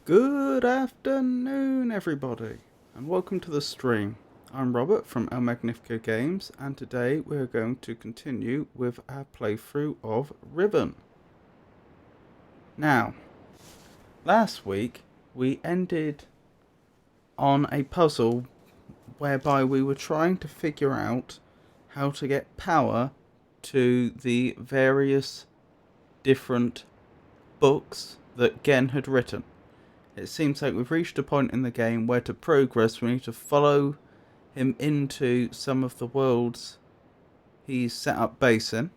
Good afternoon, everybody, and welcome to the stream. I'm Robert from El Magnifico Games, and today we're going to continue with our playthrough of Riven. Now, last week we ended on a puzzle whereby we were trying to figure out how to get power to the various different books that Gen had written. It seems like we've reached a point in the game where to progress we need to follow him into some of the worlds he's set up base in.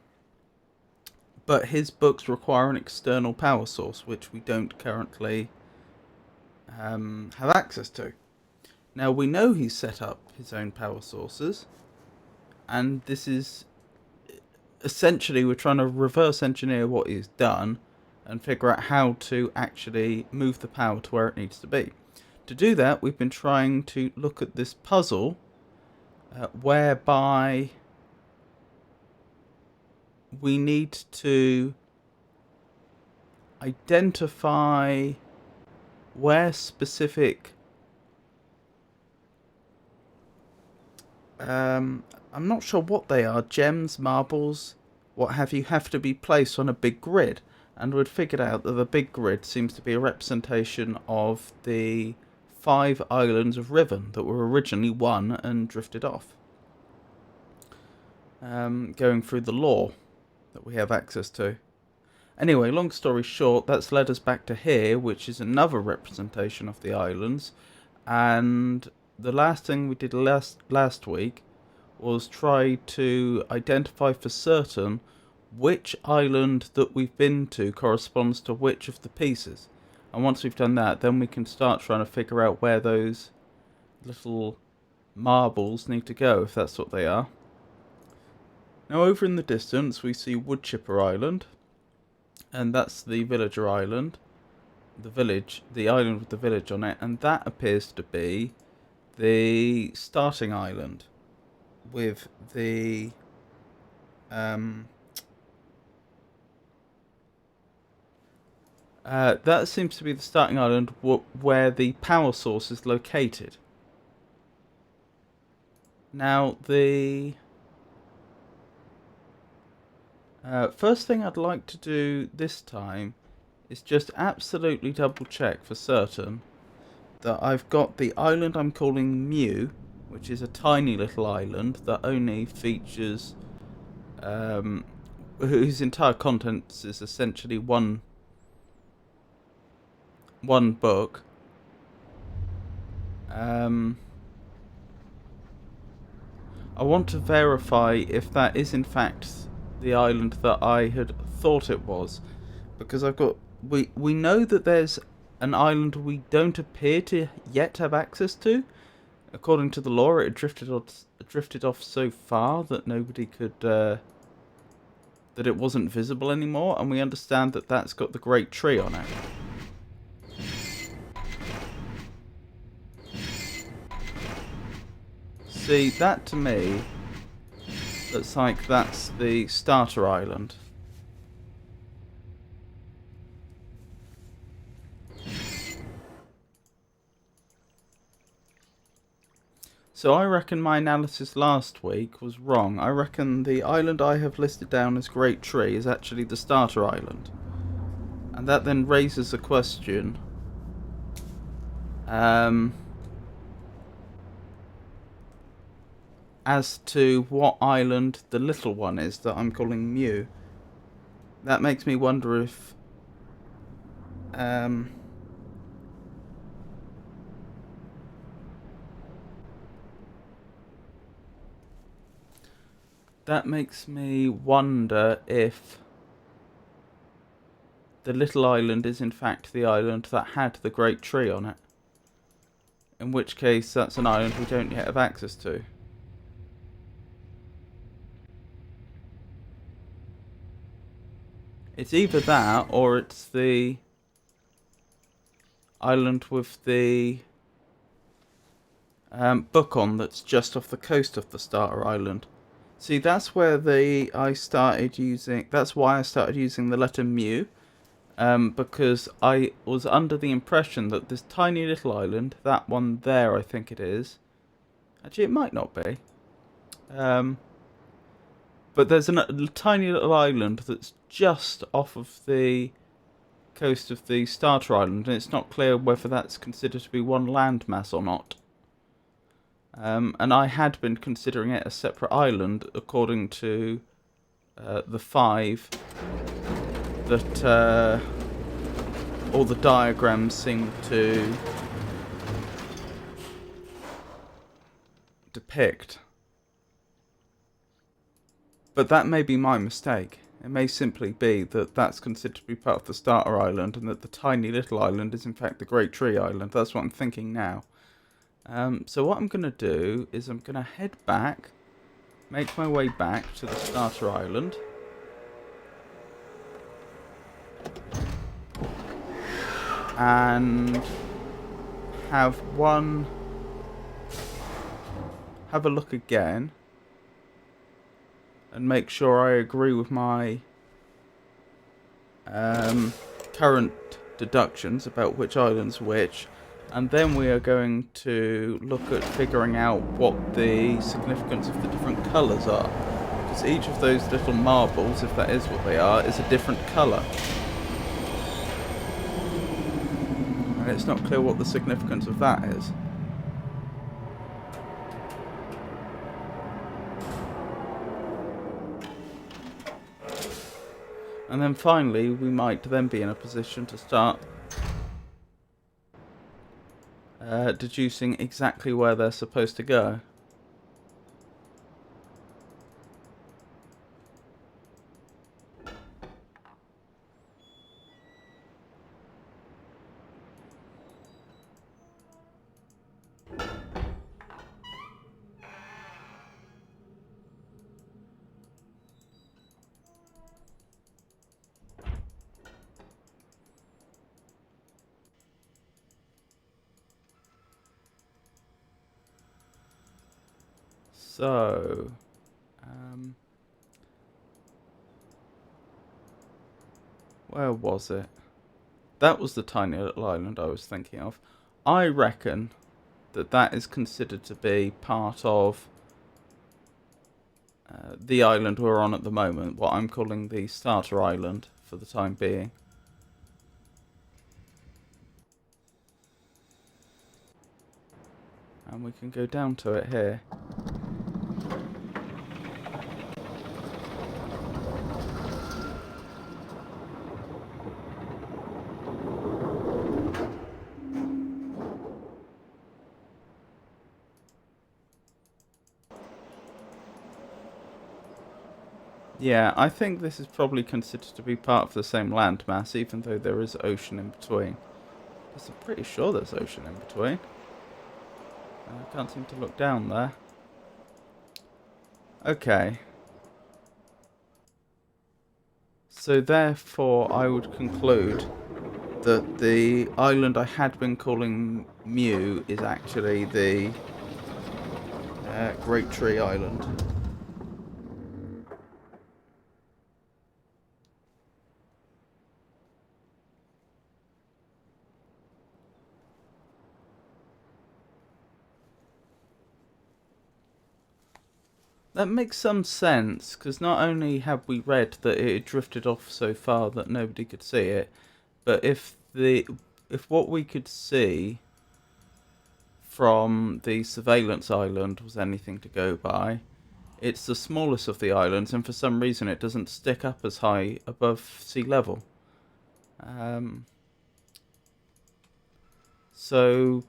But his books require an external power source, which we don't currently have access to. Now we know he's set up his own power sources, and this is essentially we're trying to reverse engineer what he's done and figure out how to actually move the power to where it needs to be. To do that, we've been trying to look at this puzzle whereby we need to identify where specific I'm not sure what they are, gems, marbles, what have to be placed on a big grid. And we'd figured out that the big grid seems to be a representation of the 5 islands of Riven that were originally one and drifted off. Going through the lore that we have access to. Anyway, long story short, that's led us back to here, which is another representation of the islands. And the last thing we did last week was try to identify for certain which island that we've been to corresponds to which of the pieces. And once we've done that, then we can start trying to figure out where those little marbles need to go, if that's what they are. Now over in the distance we see Woodchipper Island, and that's the villager island. The island with the village on it, and that appears to be the starting island with the that seems to be the starting island where the power source is located. Now, the first thing I'd like to do this time is just absolutely double check for certain that I've got the island I'm calling Mew, which is a tiny little island that only features whose entire contents is essentially one book. I want to verify if that is in fact the island that I had thought it was, because we know that there's an island we don't appear to yet have access to. According to the lore, it drifted off so far that nobody could that it wasn't visible anymore, and we understand that that's got the great tree on it. See, that to me looks like that's the starter island. So I reckon my analysis last week was wrong. I reckon the island I have listed down as Great Tree is actually the starter island. And that then raises a question. As to what island the little one is that I'm calling Mew. That makes me wonder if That makes me wonder if the little island is in fact the island that had the great tree on it. In which case, that's an island we don't yet have access to. It's either that, or it's the island with the book on that's just off the coast of the starter island. See, that's where I started using. That's why I started using the letter mu, because I was under the impression that this tiny little island, that one there, I think it is. Actually, it might not be. But there's a tiny little island that's just off of the coast of the starter island, and it's not clear whether that's considered to be one landmass or not. And I had been considering it a separate island according to the 5 that all the diagrams seem to depict. But that may be my mistake. It may simply be that that's considered to be part of the starter island, and that the tiny little island is in fact the Great Tree Island. That's what I'm thinking now. So what I'm going to do is I'm going to head back, make my way back to the starter island. And have a look again. And make sure I agree with my current deductions about which island's which. And then we are going to look at figuring out what the significance of the different colours are. Because each of those little marbles, if that is what they are, is a different colour. And it's not clear what the significance of that is. And then finally, we might then be in a position to start deducing exactly where they're supposed to go. So, where was it? That was the tiny little island I was thinking of. I reckon that that is considered to be part of the island we're on at the moment, what I'm calling the starter island for the time being. And we can go down to it here. Yeah, I think this is probably considered to be part of the same landmass, even though there is ocean in between. Because I'm pretty sure there's ocean in between. I can't seem to look down there. Okay. So therefore, I would conclude that the island I had been calling Mew is actually the Great Tree Island. That makes some sense, because not only have we read that it had drifted off so far that nobody could see it, but if what we could see from the surveillance island was anything to go by, it's the smallest of the islands, and for some reason it doesn't stick up as high above sea level. So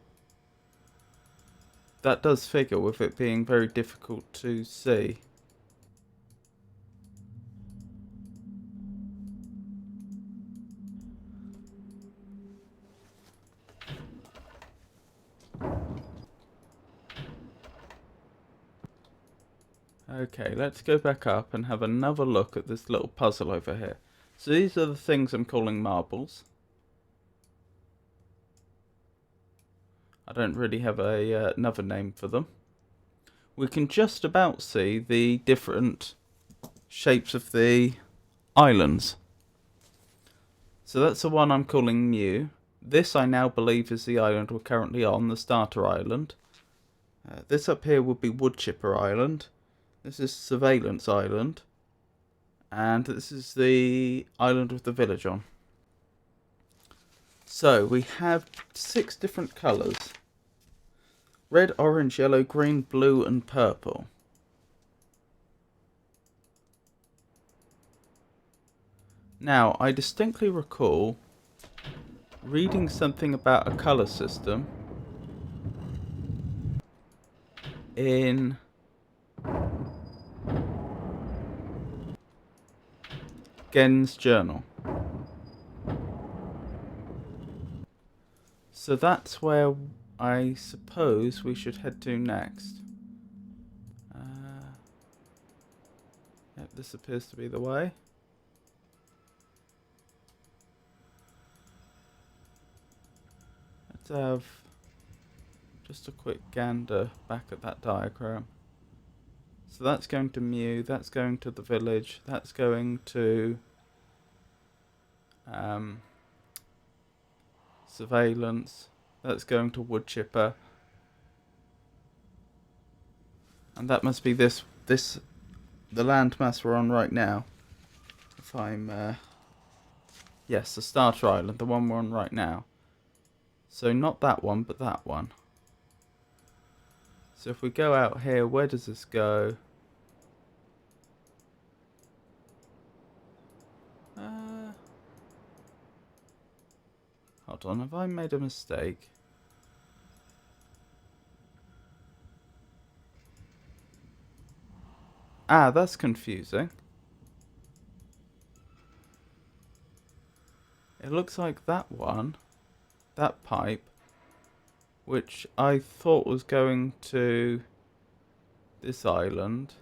that does figure with it being very difficult to see. Okay, let's go back up and have another look at this little puzzle over here. So these are the things I'm calling marbles. I don't really have another name for them. We can just about see the different shapes of the islands. So that's the one I'm calling New. This I now believe is the island we're currently on, the starter island. This up here would be Woodchipper Island. This is Surveillance Island. And this is the island with the village on. So we have 6 different colours. Red, orange, yellow, green, blue and purple. Now, I distinctly recall reading something about a colour system in Gen's journal. So that's where I suppose we should head to next. Yep, this appears to be the way. Let's have just a quick gander back at that diagram. So that's going to Mew, that's going to the village, that's going to Surveillance, that's going to Woodchipper, and that must be the landmass we're on right now. If I'm yes, the starter island, the one we're on right now. So not that one, but that one. So if we go out here, where does this go? Hold on, have I made a mistake? Ah, that's confusing. It looks like that one, that pipe, which I thought was going to this island,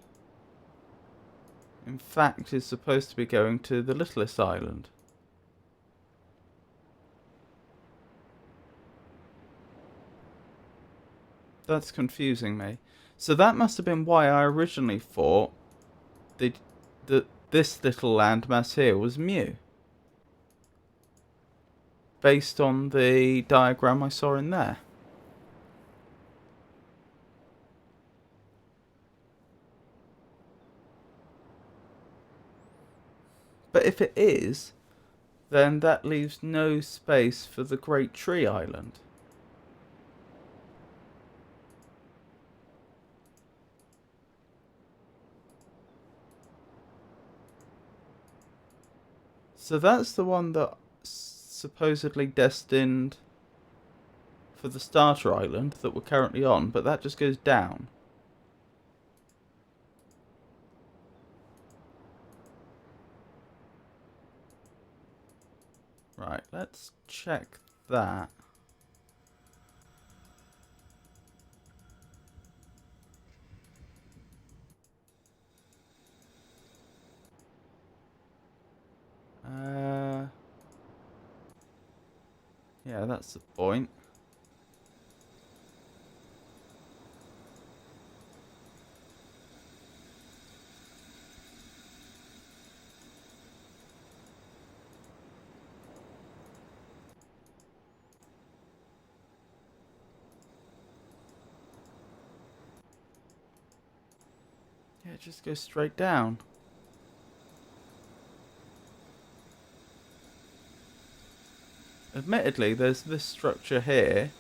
in fact is supposed to be going to the littlest island. That's confusing me. So that must have been why I originally thought that this little landmass here was Mew, based on the diagram I saw in there. But if it is, then that leaves no space for the Great Tree Island. So that's the one that's supposedly destined for the starter island that we're currently on, but that just goes down. Right, let's check that. Yeah, that's the point. Yeah, it just goes straight down. Admittedly, there's this structure here.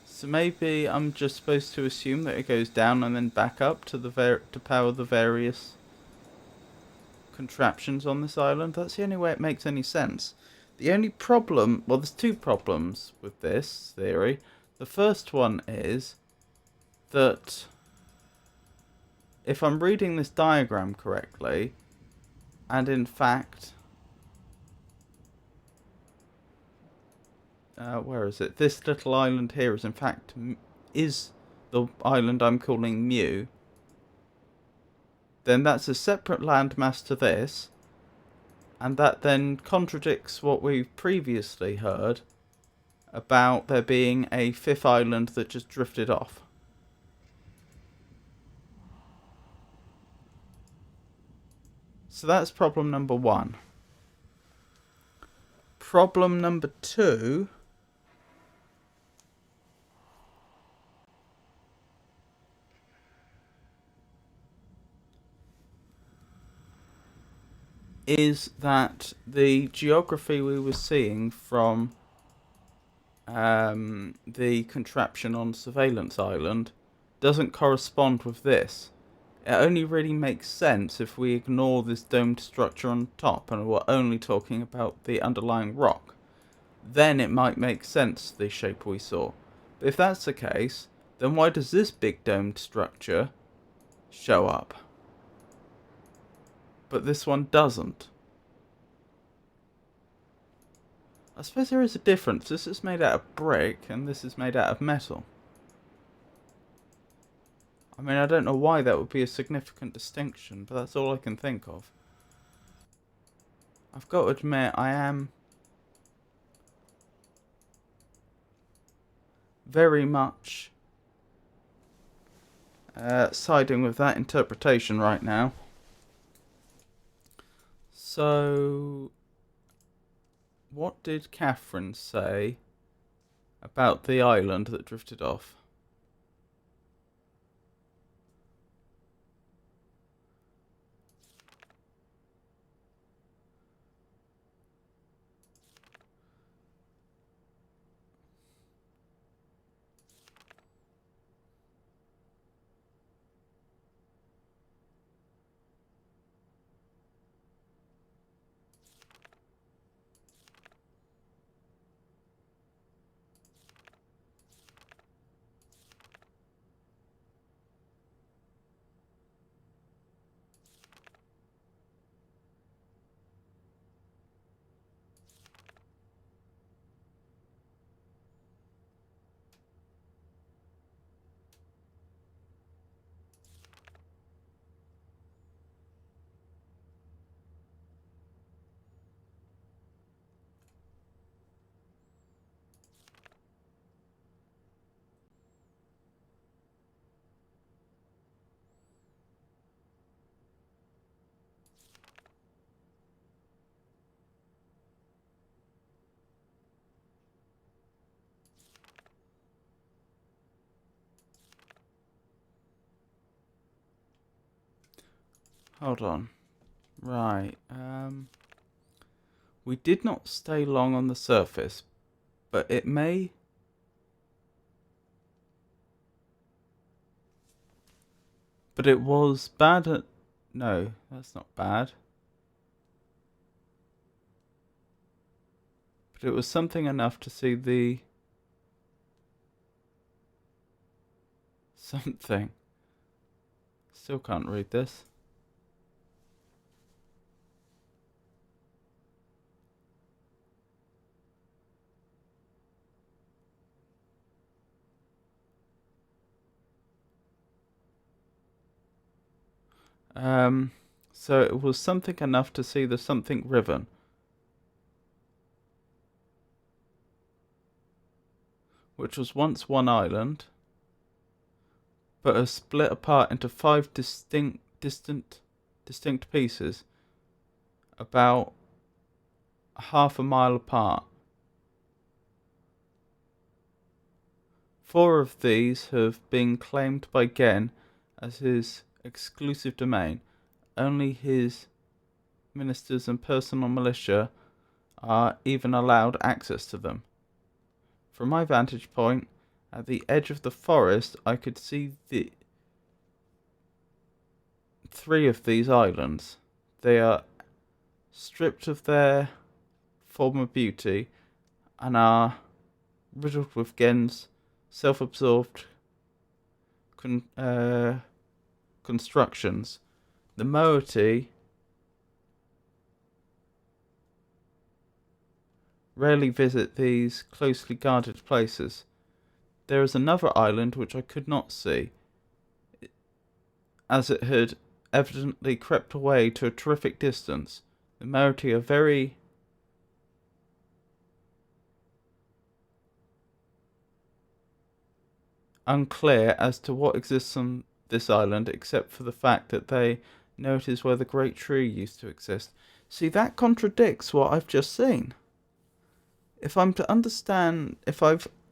So maybe I'm just supposed to assume that it goes down and then back up to to power the various contraptions on this island. That's the only way it makes any sense. The only problem, well, there's 2 problems with this theory. The first one is that if I'm reading this diagram correctly, and in fact where is it? This little island here is in fact is the island I'm calling Mu, then that's a separate landmass to this, and that then contradicts what we've previously heard about there being a fifth island that just drifted off. So that's problem number 1. Problem number 2 is that the geography we were seeing from the contraption on Surveillance Island doesn't correspond with this. It only really makes sense if we ignore this domed structure on top and we're only talking about the underlying rock. Then it might make sense, the shape we saw. But if that's the case, then why does this big domed structure show up, but this one doesn't? I suppose there is a difference. This is made out of brick and this is made out of metal. I mean, I don't know why that would be a significant distinction, but that's all I can think of. I've got to admit, I am very much siding with that interpretation right now. So, what did Catherine say about the island that drifted off? Hold on. Right. We did not stay long on the surface, but it may... But it was bad at... No, that's not bad. But it was something enough to see the... Something. Still can't read this. So it was something enough to see the something Riven. Which was once one island, but has split apart into 5 distinct pieces, about half a mile apart. 4 of these have been claimed by Gen as his exclusive domain. Only his ministers and personal militia are even allowed access to them. From my vantage point, at the edge of the forest, I could see the 3 of these islands. They are stripped of their former beauty and are riddled with Gen's self-absorbed constructions. The moiety rarely visit these closely guarded places. There is another island which I could not see, as it had evidently crept away to a terrific distance. The majority are very unclear as to what exists on this island, except for the fact that they know it is where the great tree used to exist. See, that contradicts what I've just seen. If I've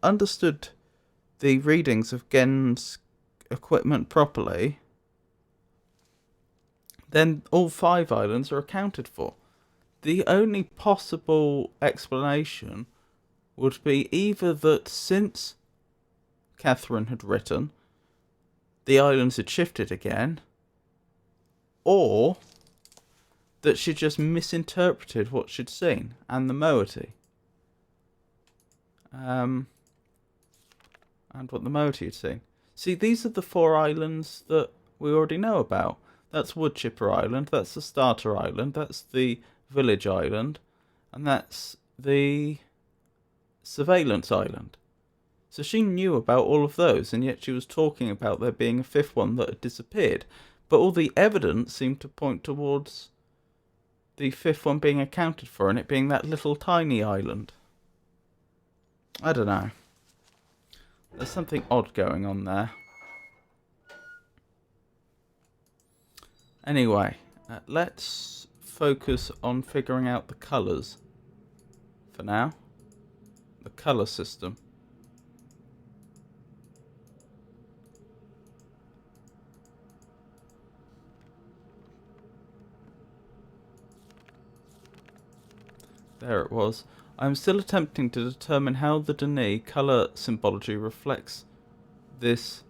understood the readings of Gen's equipment properly, then all 5 islands are accounted for. The only possible explanation would be either that since Catherine had written, the islands had shifted again, or that she just misinterpreted what she'd seen and the moiety. And what the moiety had seen. See, these are the 4 islands that we already know about. That's Woodchipper Island, that's the Starter Island, that's the Village Island, and that's the Surveillance Island. So she knew about all of those, and yet she was talking about there being a 5th one that had disappeared. But all the evidence seemed to point towards the 5th one being accounted for, and it being that little tiny island. I don't know. There's something odd going on there. Anyway, let's focus on figuring out the colours for now. The colour system. There it was. I am still attempting to determine how the Denis colour symbology reflects this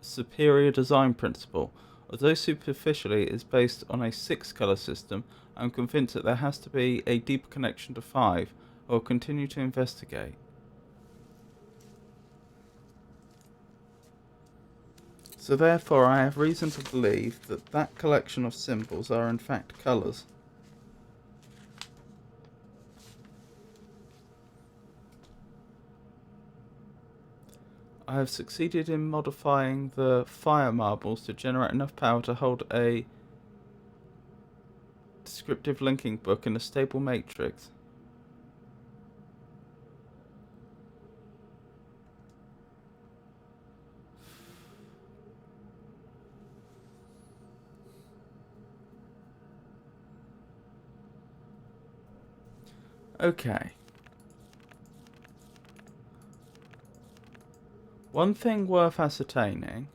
superior design principle. Although superficially it is based on a 6 colour system, I am convinced that there has to be a deeper connection to 5. I will continue to investigate. So therefore I have reason to believe that that collection of symbols are in fact colours. I have succeeded in modifying the fire marbles to generate enough power to hold a descriptive linking book in a stable matrix. Okay. One thing worth ascertaining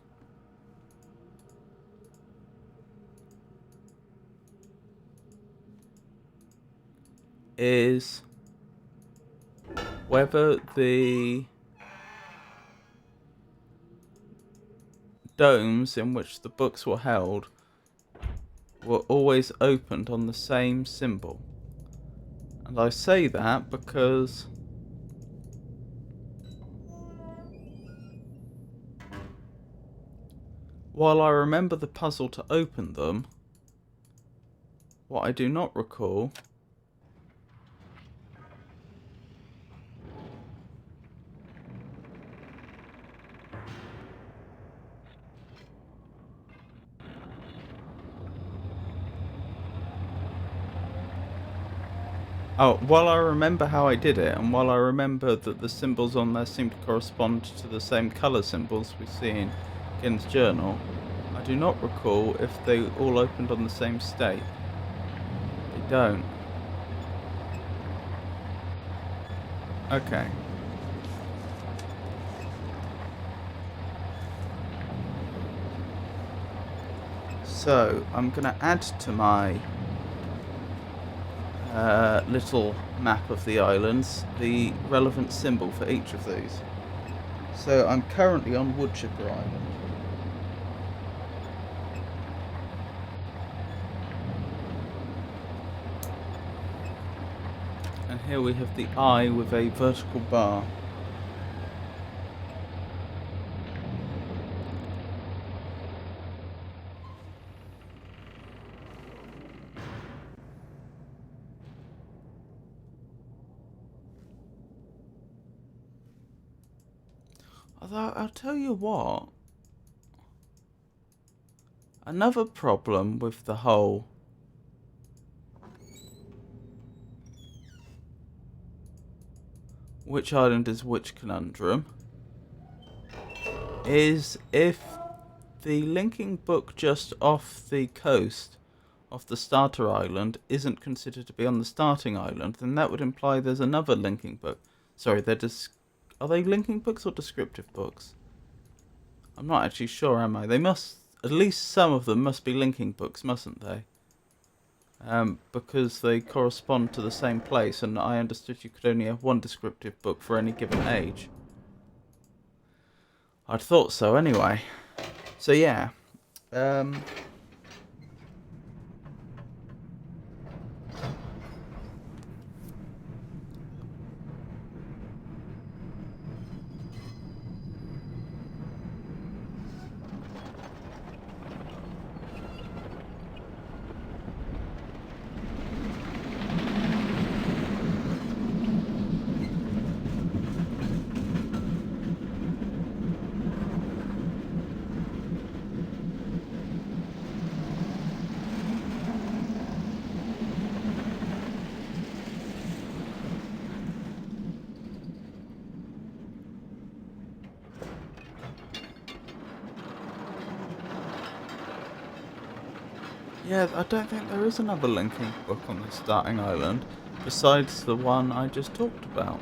is whether the domes in which the books were held were always opened on the same symbol. And I say that because while I remember the puzzle to open them, what I do not recall while I remember how I did it, and while I remember that the symbols on there seem to correspond to the same colour symbols we see in Gen's journal, I do not recall if they all opened on the same state. They don't. Okay. So, I'm going to add to my little map of the islands the relevant symbol for each of these. So I'm currently on Woodchipper Island. And here we have the eye with a vertical bar. Although, I'll tell you what. Another problem with the whole which island is which conundrum is if the linking book just off the coast of the starter island isn't considered to be on the starting island, then that would imply there's another linking book. Sorry, are they linking books or descriptive books? I'm not actually sure, am I? They must, at least some of them must be linking books, mustn't they? Because they correspond to the same place, and I understood you could only have one descriptive book for any given age. I'd thought so anyway. So yeah. Yeah, I don't think there is another linking book on the starting island, besides the one I just talked about.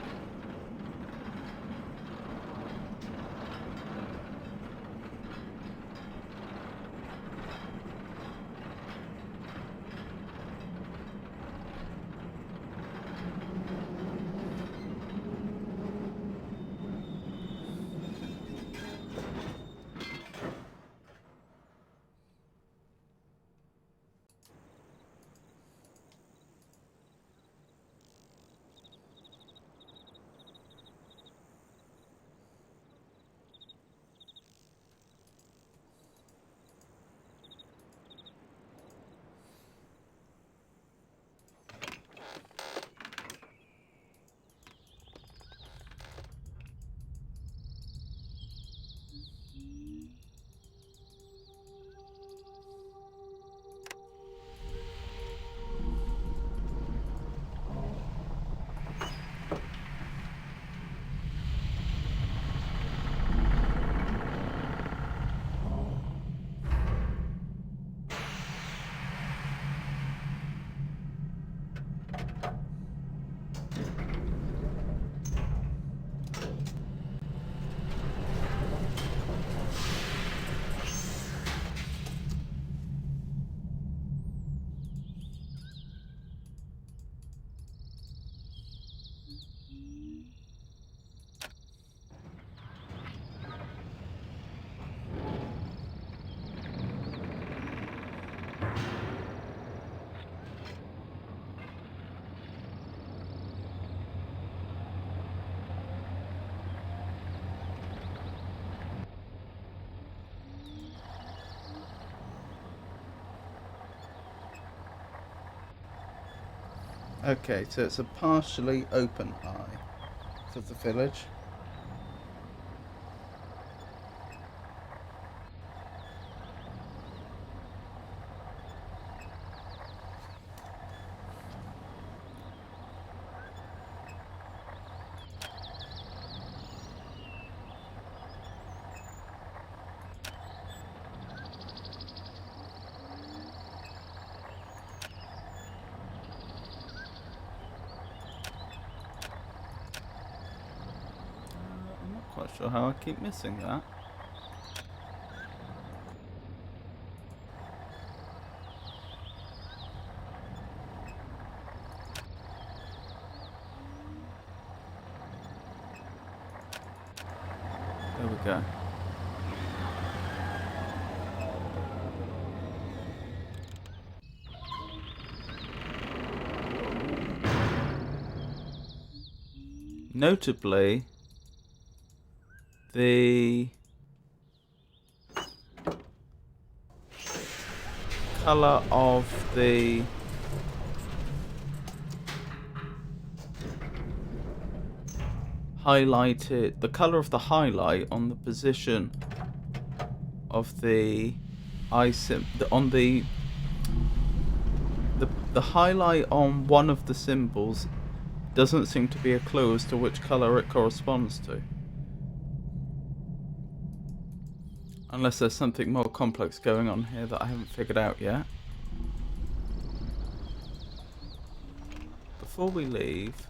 Okay, so it's a partially open eye for the village. I'm not quite sure how I keep missing that. There we go. Notably, the colour of the highlighted the color of the highlight on the position of the on the highlight on one of the symbols doesn't seem to be a clue as to which color it corresponds to. Unless there's something more complex going on here that I haven't figured out yet. Before we leave,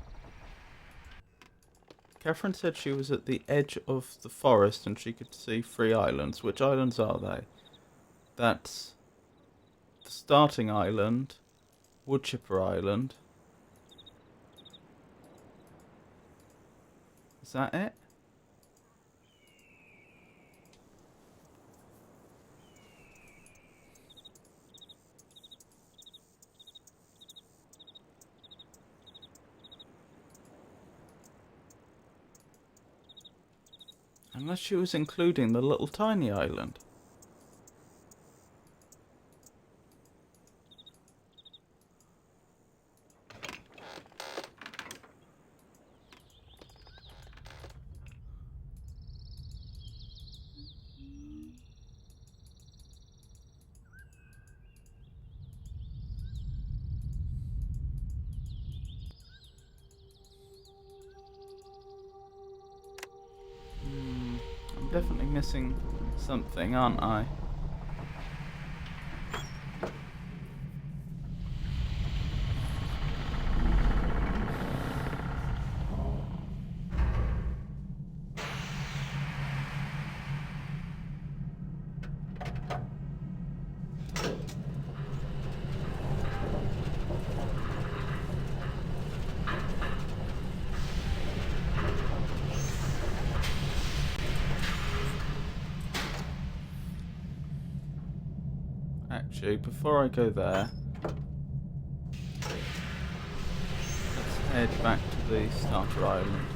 Catherine said she was at the edge of the forest and she could see 3 islands. Which islands are they? That's the starting island, Woodchipper Island. Is that it? Unless she was including the little tiny island. I'm definitely missing something, aren't I? Actually, before I go there, let's head back to the starter island.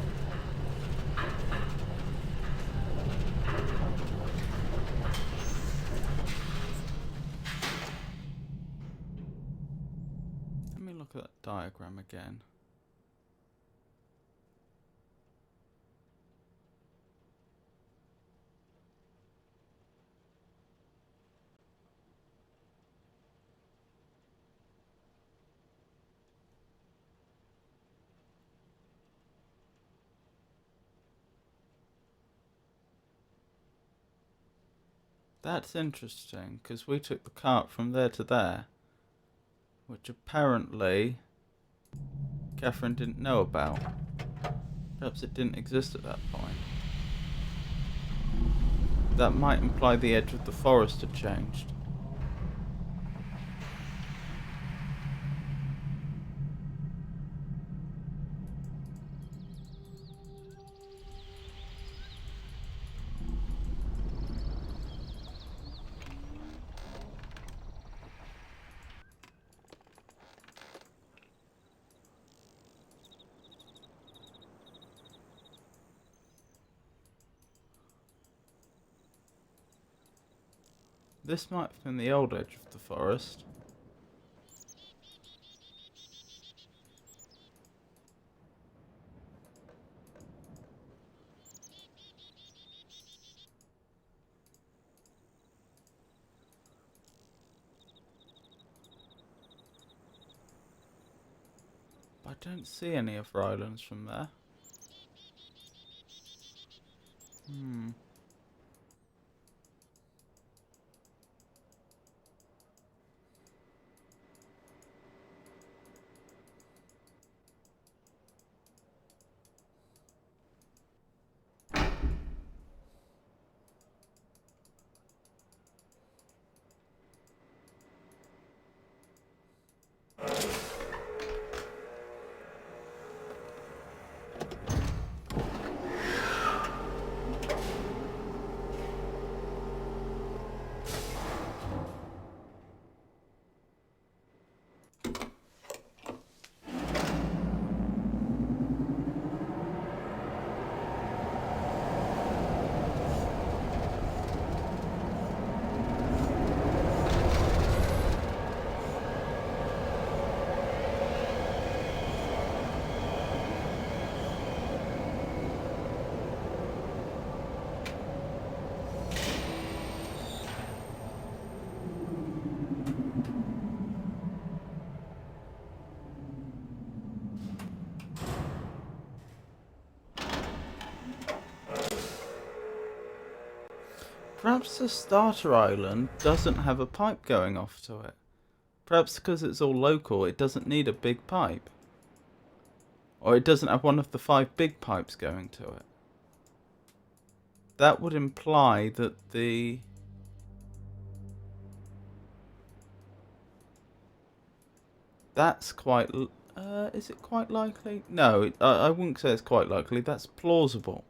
Let me look at that diagram again. That's interesting, because we took the cart from there to there, which apparently Catherine didn't know about. Perhaps it didn't exist at that point. That might imply the edge of the forest had changed. This might have been the old edge of the forest. I don't see any other islands from there. Perhaps the starter island doesn't have a pipe going off to it. Perhaps because it's all local, it doesn't need a big pipe. Or it doesn't have one of the 5 big pipes going to it. That would imply that the... That's quite... is it quite likely? No, I wouldn't say it's quite likely. That's plausible.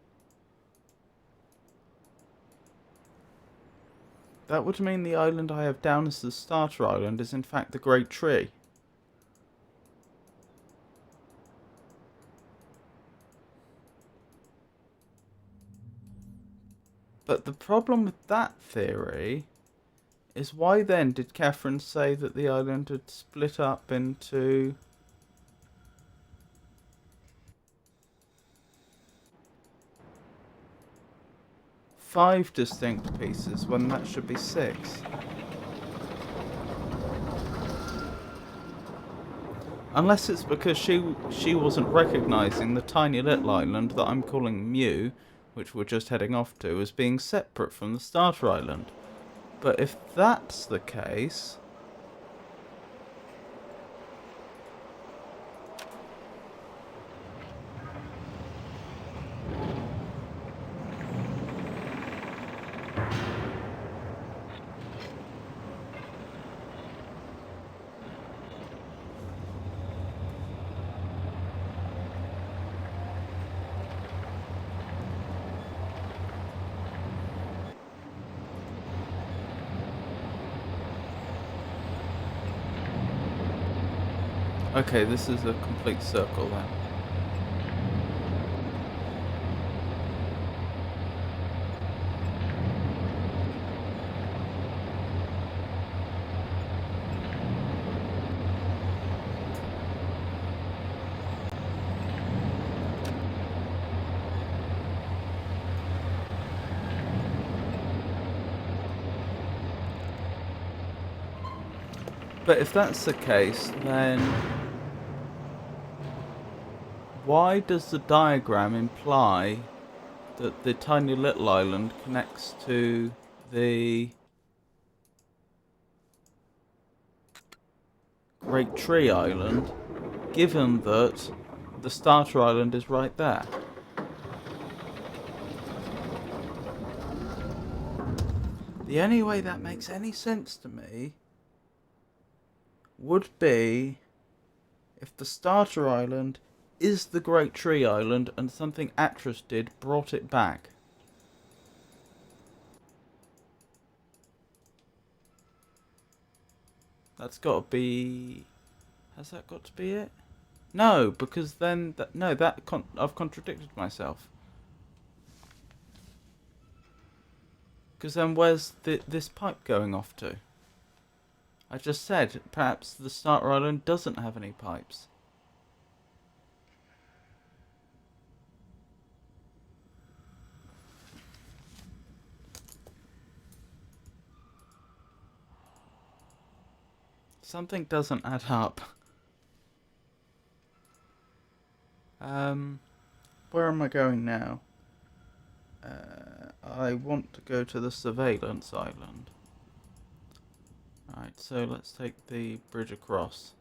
That would mean the island I have down as the starter island is in fact the Great Tree. But the problem with that theory is why then did Catherine say that the island had split up into... five distinct pieces when that should be 6? Unless it's because she wasn't recognising the tiny little island that I'm calling Mew, which we're just heading off to, as being separate from the starter island. But if that's the case... Okay, this is a complete circle then. But if that's the case, then why does the diagram imply that the tiny little island connects to the Great Tree Island, given that the starter island is right there? The only way that makes any sense to me would be if the starter island is the Great Tree Island and something Atris did brought it back. That's got to be... Has that got to be it? No, because then... I've contradicted myself. Because then where's this pipe going off to? I just said perhaps the starter island doesn't have any pipes. Something doesn't add up. Where am I going now? I want to go to the surveillance island. Right, so let's take the bridge across.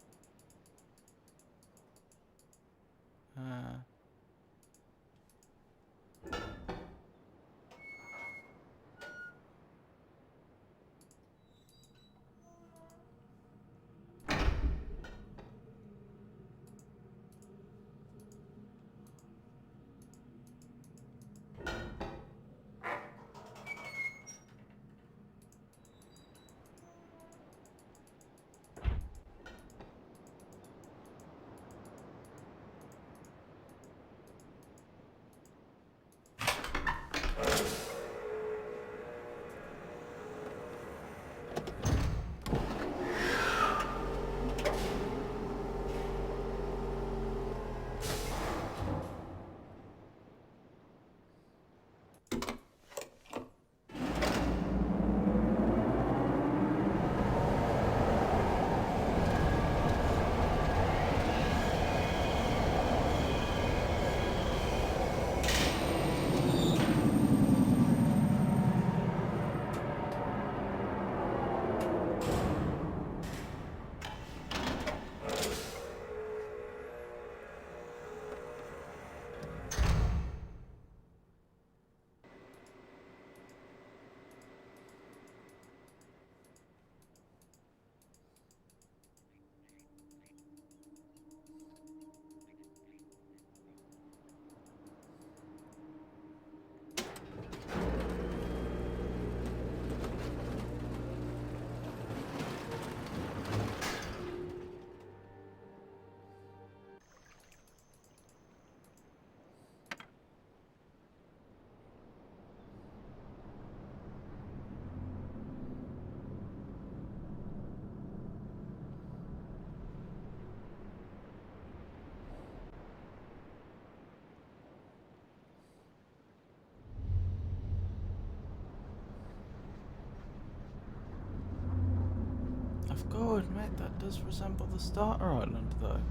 I've got to admit, that does resemble the starter island, though.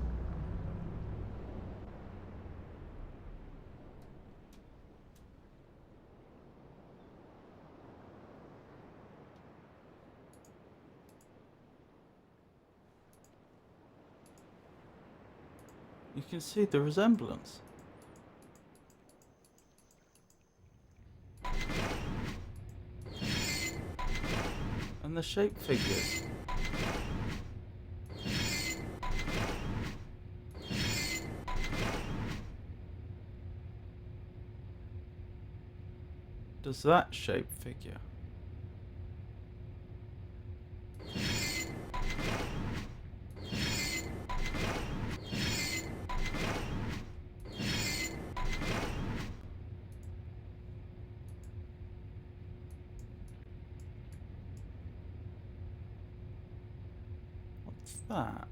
You can see the resemblance. And the shape figures. Does that shape figure? What's that?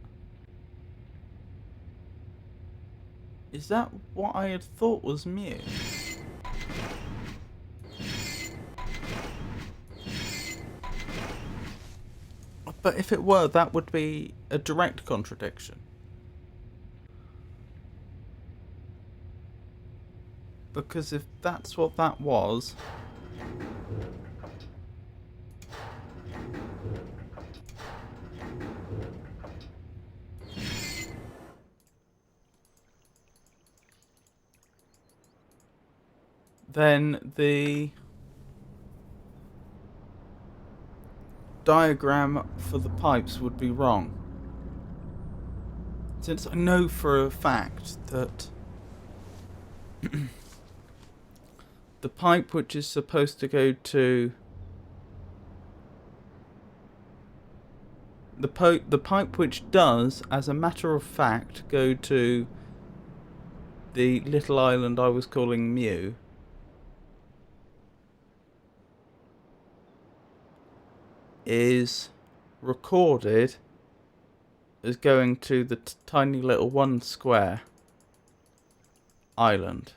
Is that what I had thought was Mew? But if it were, that would be a direct contradiction. Because if that's what that was... then the diagram for the pipes would be wrong. Since I know for a fact that the pipe which is supposed to go to the pipe which does, as a matter of fact, go to the little island I was calling Mew, is recorded as going to the tiny little 1 square island.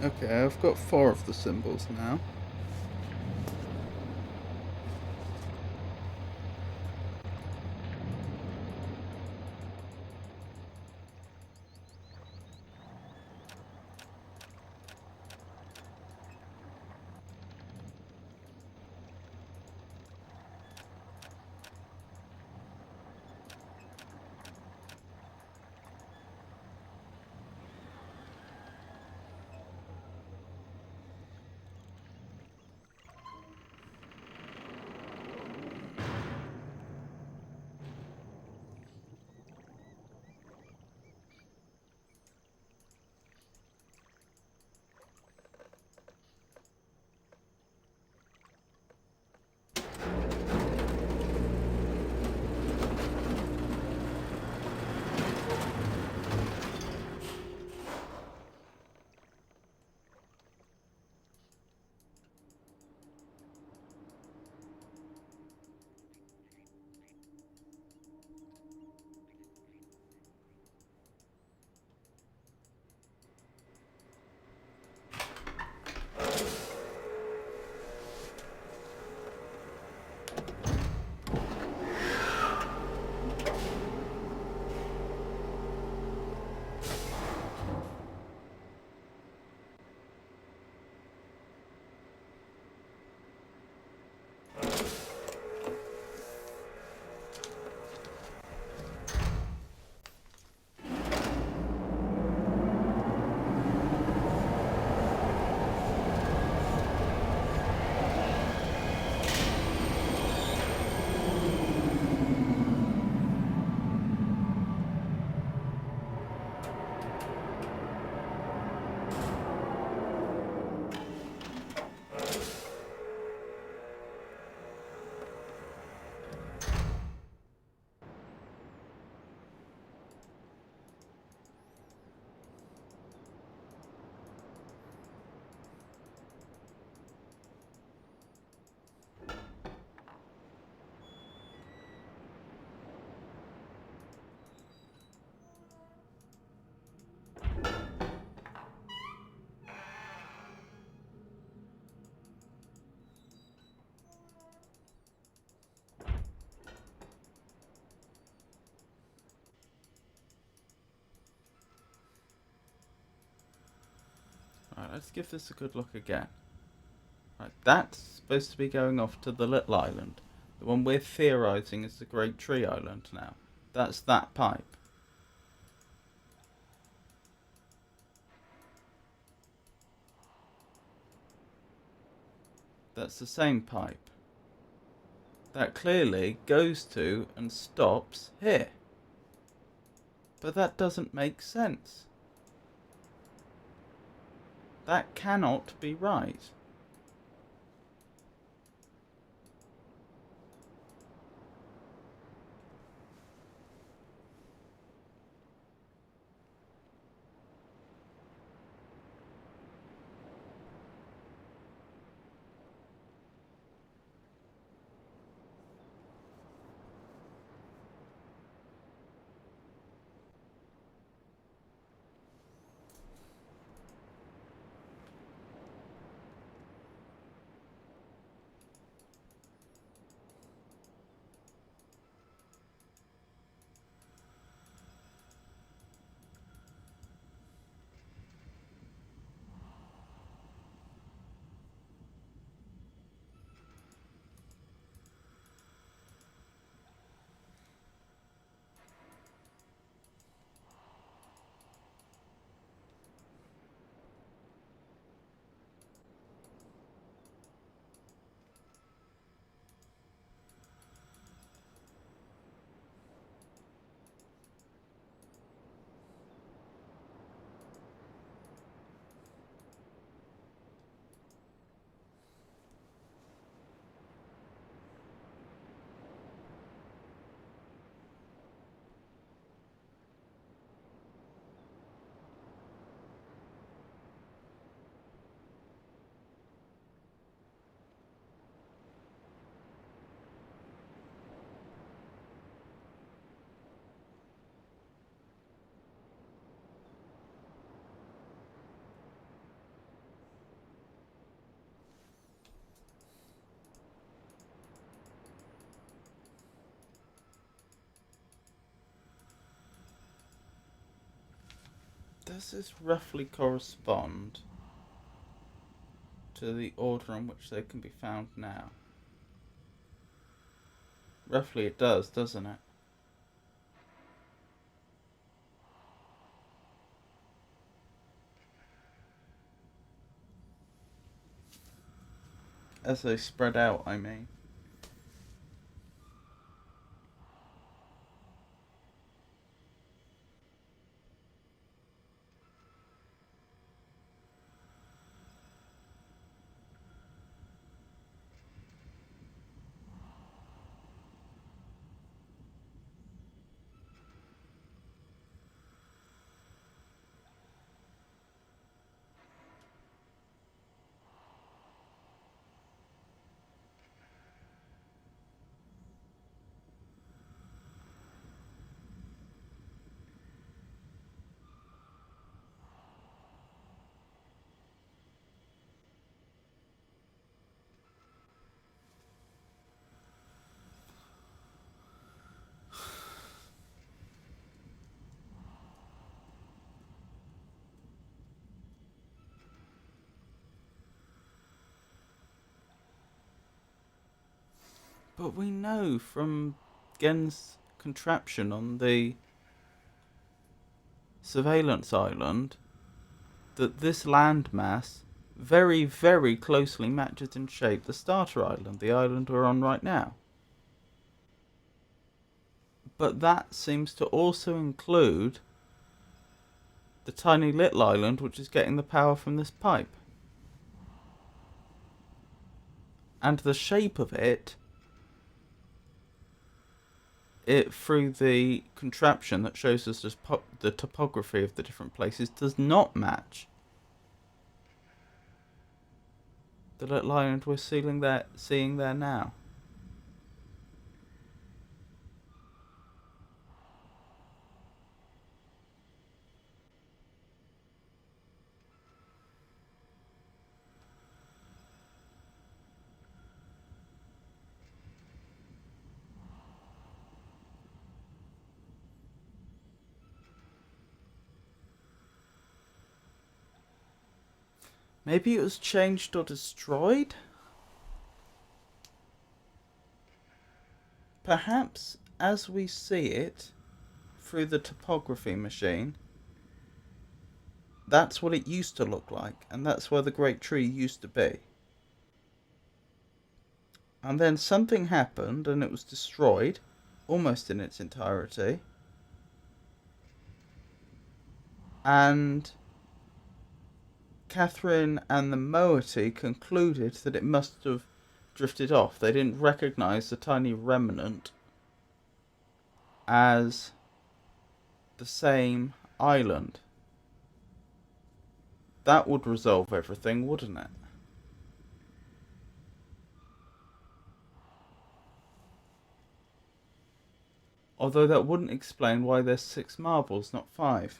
Okay, I've got 4 of the symbols now. Let's give this a good look again. Right, that's supposed to be going off to the little island. The one we're theorising is the Great Tree Island now. That's that pipe. That's the same pipe. That clearly goes to and stops here. But that doesn't make sense. That cannot be right. Does this roughly correspond to the order in which they can be found now? Roughly it does, doesn't it? As they spread out, I mean. But we know from Gen's contraption on the surveillance island that this landmass very, very closely matches in shape the starter island, the island we're on right now. But that seems to also include the tiny little island which is getting the power from this pipe. And the shape of it through the contraption that shows us the topography of the different places does not match the little island we're seeing there now. Maybe it was changed or destroyed? Perhaps as we see it through the topography machine, that's what it used to look like, and that's where the great tree used to be. And then something happened and it was destroyed almost in its entirety. And Catherine and the moiety concluded that it must have drifted off. They didn't recognise the tiny remnant as the same island. That would resolve everything, wouldn't it? Although that wouldn't explain why there's 6 marbles, not 5.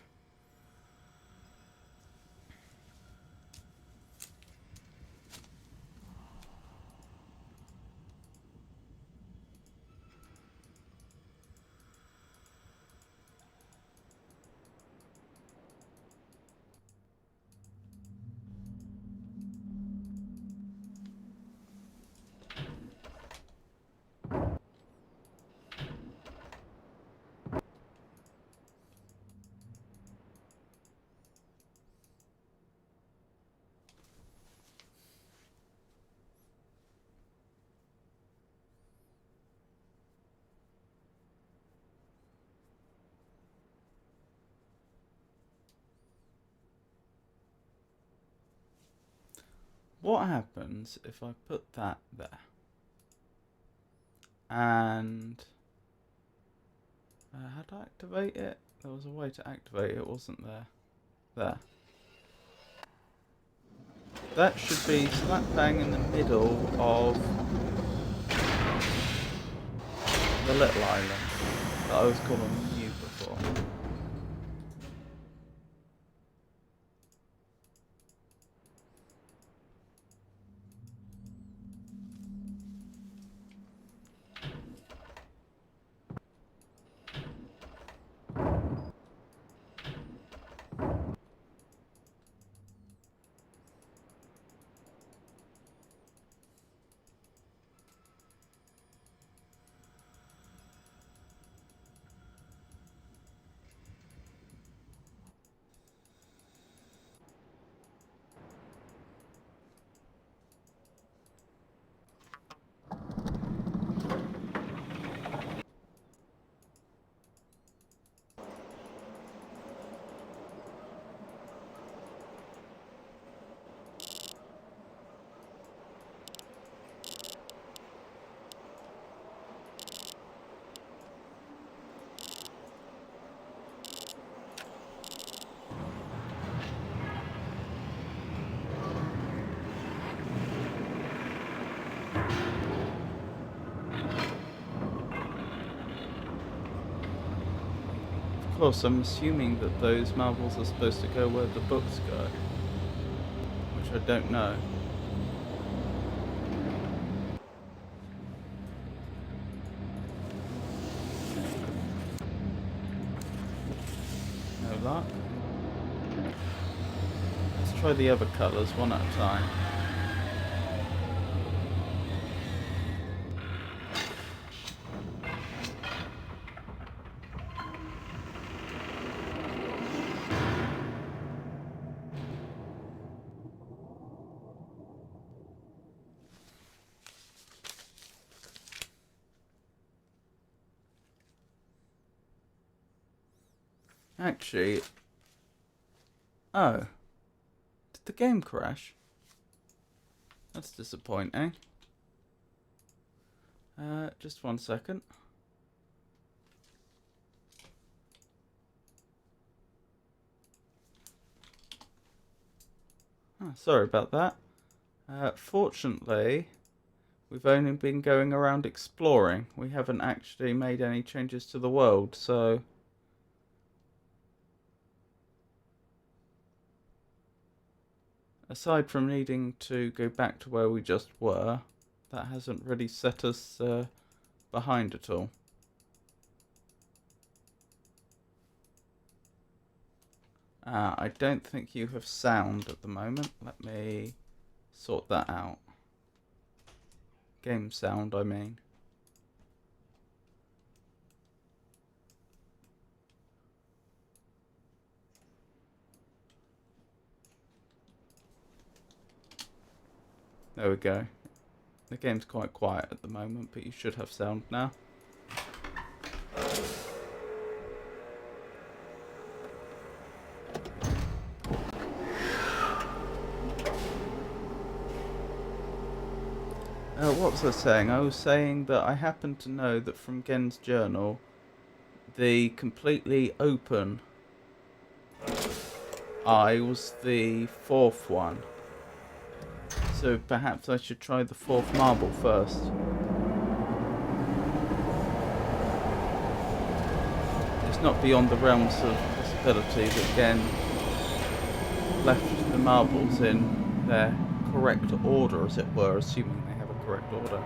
What happens if I put that there? And how to activate it? There was a way to activate it, wasn't there? There. That should be slap bang in the middle of the little island that I was calling new before. Of course, I'm assuming that those marbles are supposed to go where the books go, which I don't know. No luck. Let's try the other colours one at a time. Actually, oh, did the game crash? That's disappointing. Just 1 second. Oh, sorry about that. Fortunately, we've only been going around exploring. We haven't actually made any changes to the world, so aside from needing to go back to where we just were, that hasn't really set us behind at all. I don't think you have sound at the moment. Let me sort that out. Game sound, I mean. There we go. The game's quite quiet at the moment, but you should have sound now. What was I saying? I was saying that I happen to know that from Gen's journal, the completely open eye was the fourth one. So perhaps I should try the fourth marble first. It's not beyond the realms of possibility that Gen left the marbles in their correct order, as it were, assuming they have a correct order.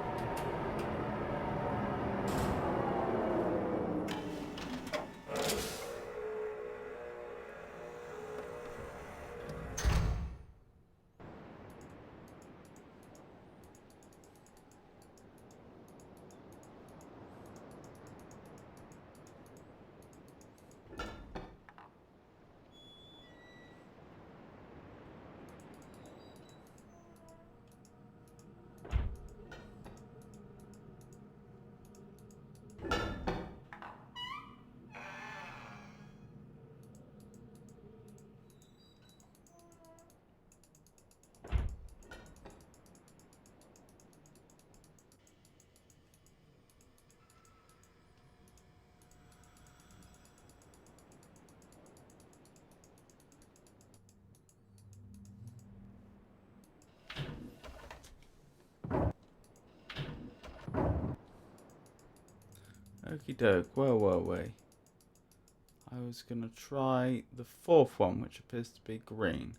Okie doke, where were we? I was going to try the fourth one, which appears to be green.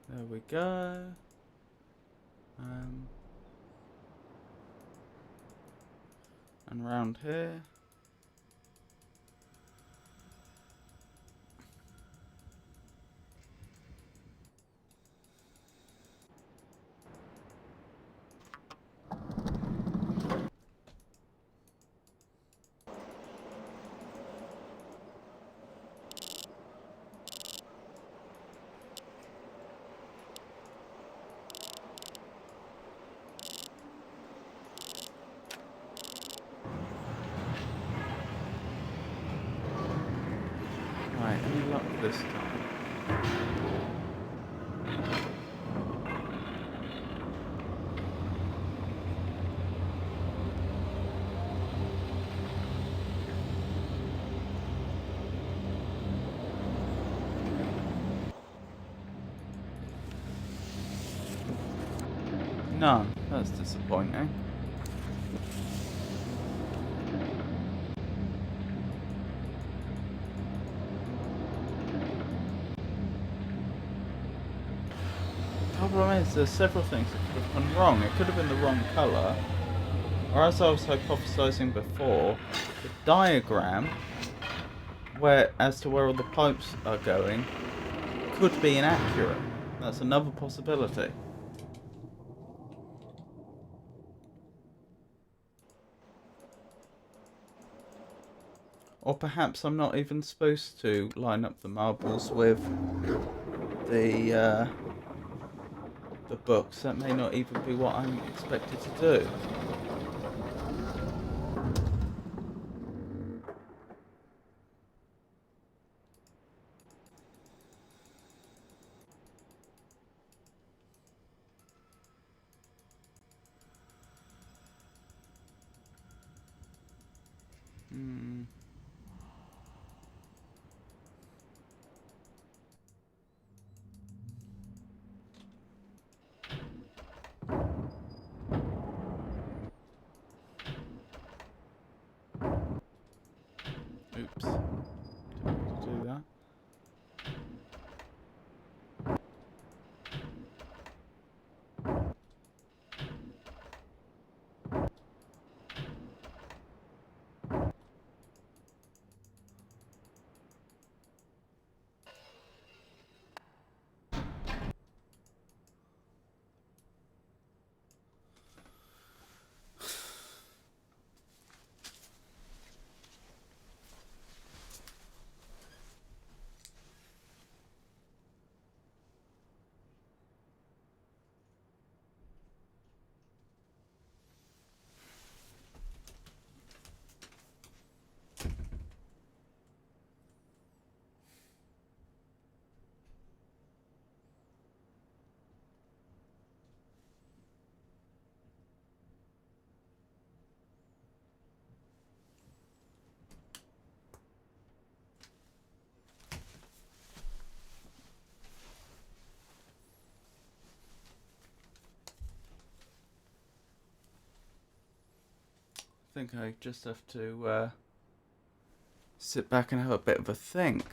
There we go. And around here. Right, any luck this time? None. That's disappointing. The problem is there's several things that could have gone wrong. It could have been the wrong colour, or as I was hypothesising before, the diagram as to where all the pipes are going could be inaccurate. That's another possibility. Or perhaps I'm not even supposed to line up the marbles with the books. That may not even be what I'm expected to do. think I just have to sit back and have a bit of a think.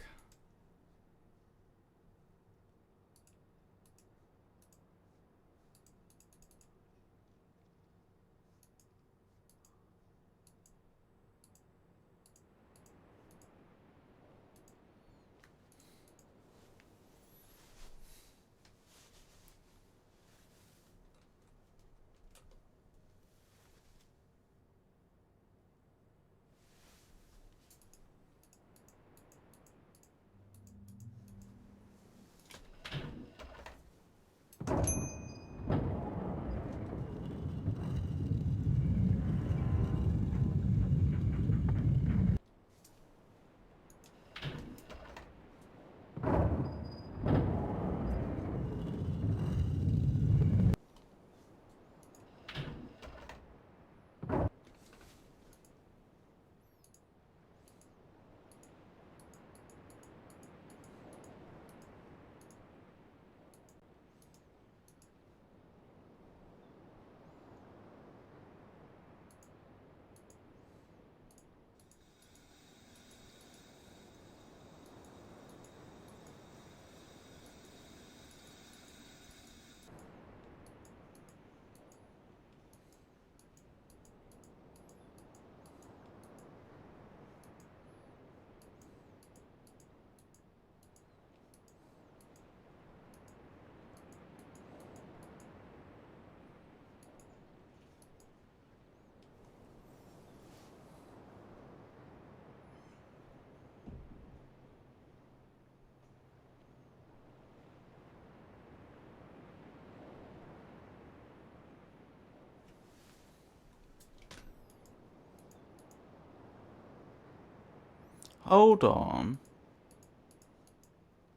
Hold on.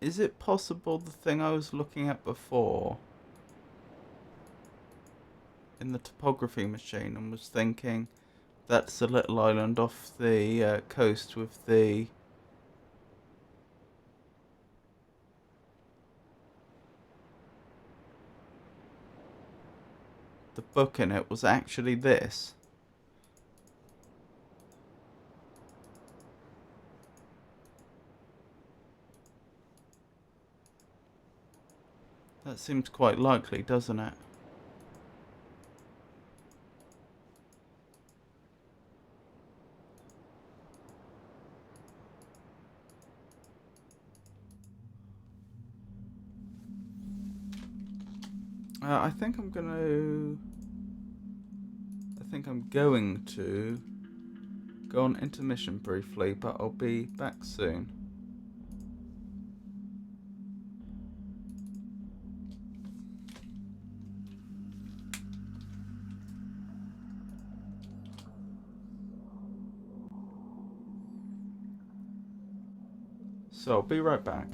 Is it possible the thing I was looking at before in the topography machine and was thinking that's a little island off the coast with the book in it was actually this? That seems quite likely, doesn't it? I think I'm going to go on intermission briefly, but I'll be back soon. So I'll be right back.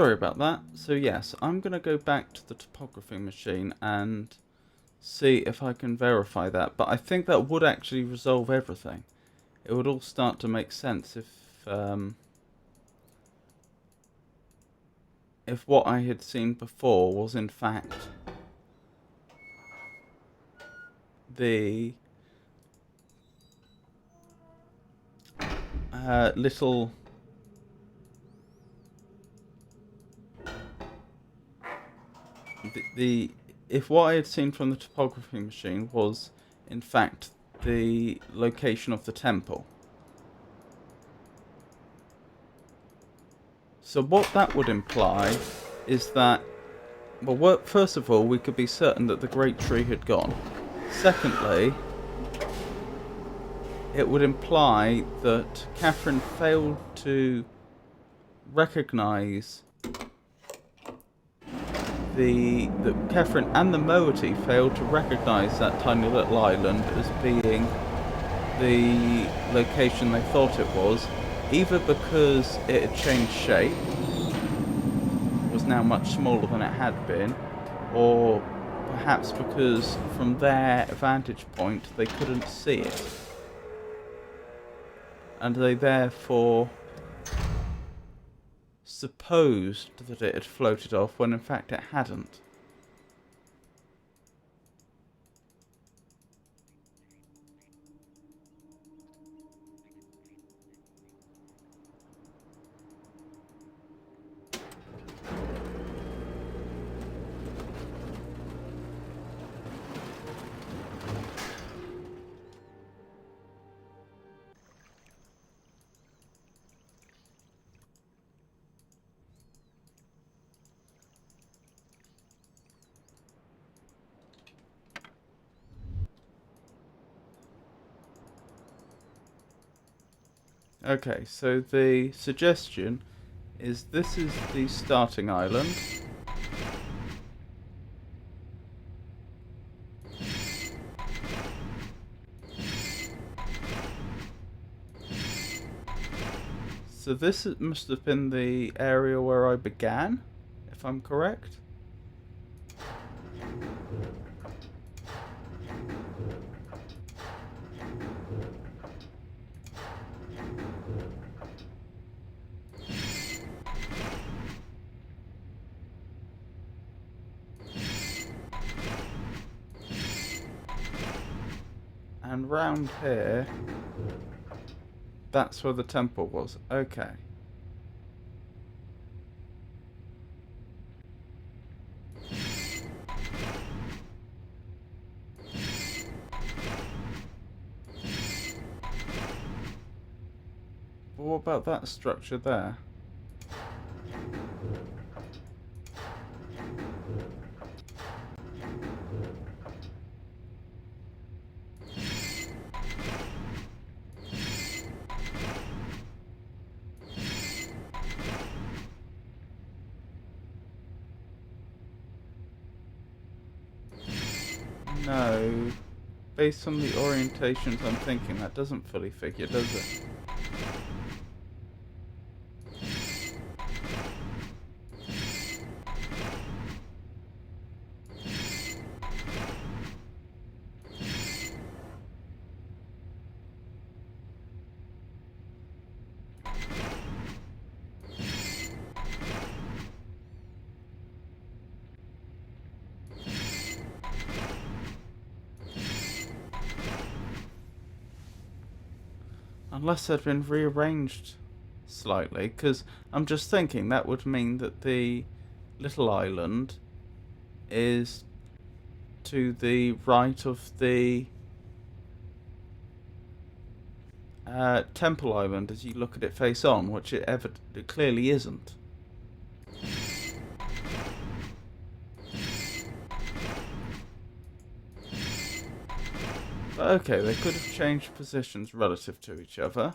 Sorry about that. So yes, I'm going to go back to the topography machine and see if I can verify that. But I think that would actually resolve everything. It would all start to make sense if what I had seen before was in fact the little the if what I had seen from the topography machine was in fact the location of the temple. So what that would imply is that, well, first of all, we could be certain that the great tree had gone. Secondly, it would imply that Catherine failed to recognise that Catherine and the moiety failed to recognise that tiny little island as being the location they thought it was, either because it had changed shape, was now much smaller than it had been, or perhaps because from their vantage point they couldn't see it, and they therefore supposed that it had floated off when in fact it hadn't. Okay, so the suggestion is this is the starting island. So this must have been the area where I began, if I'm correct. And round here, that's where the temple was. Okay. But what about that structure there? No. Based on the orientations I'm thinking, that doesn't fully figure, does it? Unless they'd been rearranged slightly, because I'm just thinking that would mean that the little island is to the right of the Temple Island as you look at it face on, which it clearly isn't. But okay, they could have changed positions relative to each other.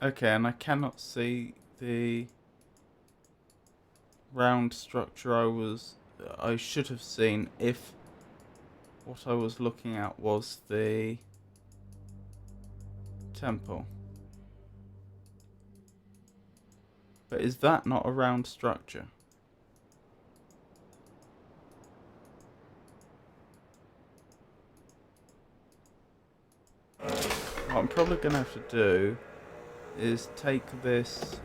Okay, and I cannot see the round structure I should have seen if what I was looking at was the temple. But is that not a round structure? What I'm probably going to have to do is take this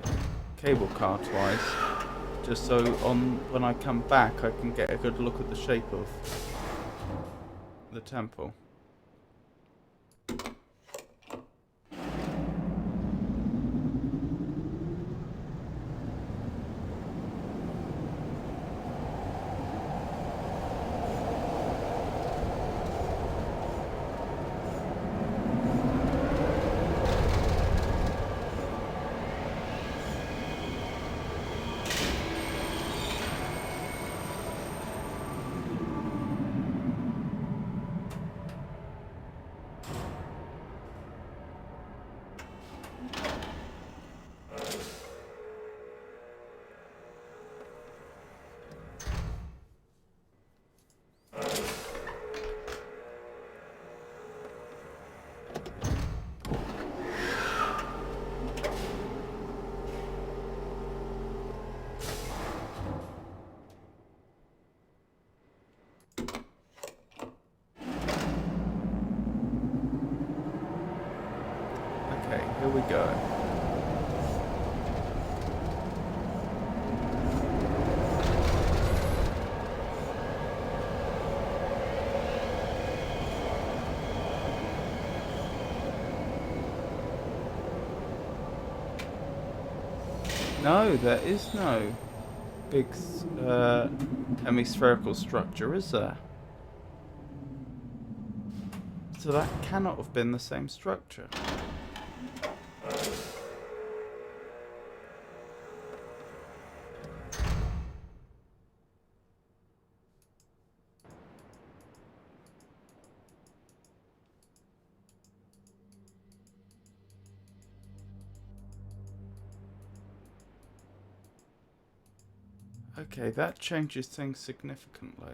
cable car twice, just so when I come back I can get a good look at the shape of the temple. Okay, here we go. No, there is no big hemispherical structure, is there? So that cannot have been the same structure. Okay, that changes things significantly.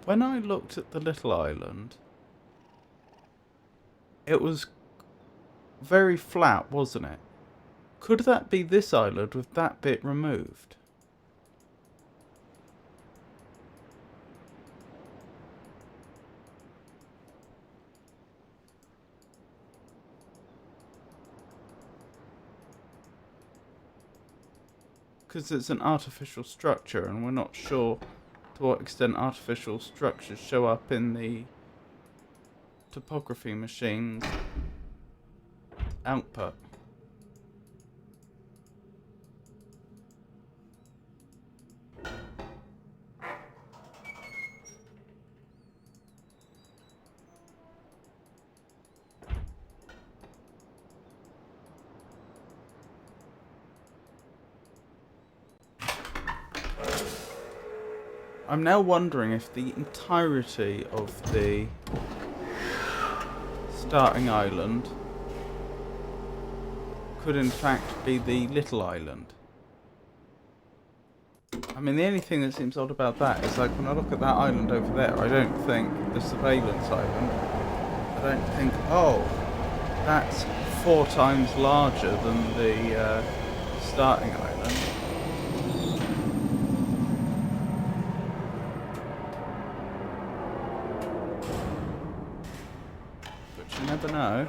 When I looked at the little island, it was very flat, wasn't it? Could that be this island with that bit removed? Because it's an artificial structure and we're not sure to what extent artificial structures show up in the topography machine's output. I'm now wondering if the entirety of the starting island could in fact be the little island. I mean, the only thing that seems odd about that is, like, when I look at that island over there, I don't think the surveillance island, I don't think, oh, that's 4 times larger than the starting island. But you never know.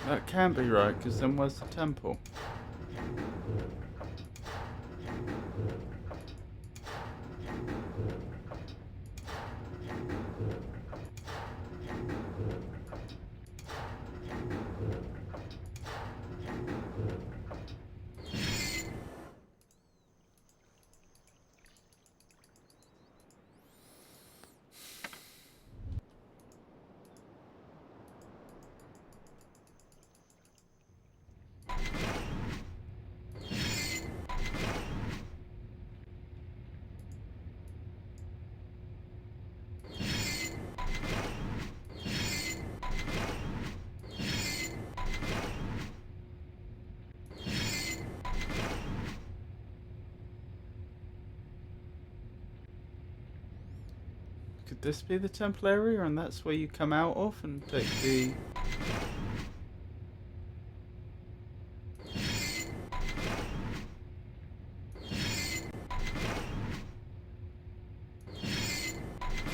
That can be right, because then where's the temple? Could this be the temple area, and that's where you come out of and take the...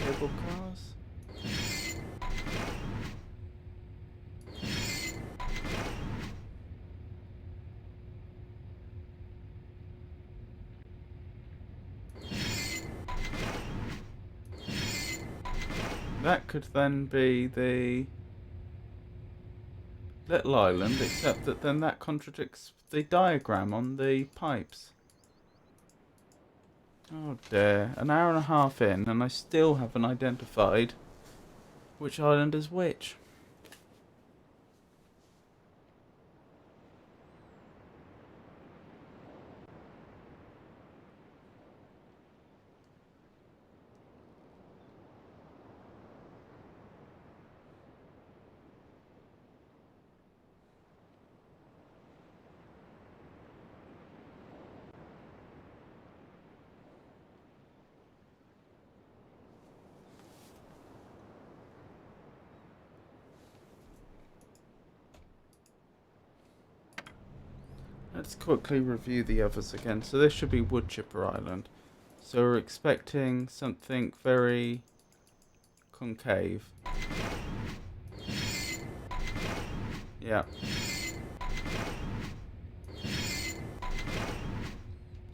cable cars? That could then be the little island, except that then that contradicts the diagram on the pipes. Oh dear, an hour and a half in and I still haven't identified which island is which. Let's quickly review the others again. So this should be Woodchipper Island. So we're expecting something very concave. Yeah.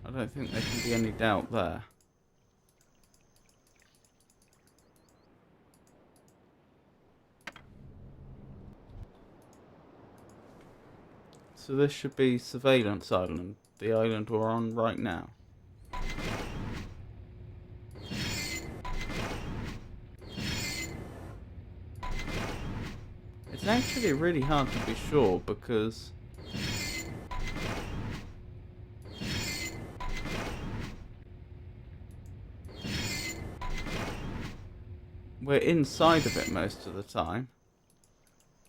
I don't think there can be any doubt there. So this should be Surveillance Island, the island we're on right now. It's actually really hard to be sure because we're inside of it most of the time.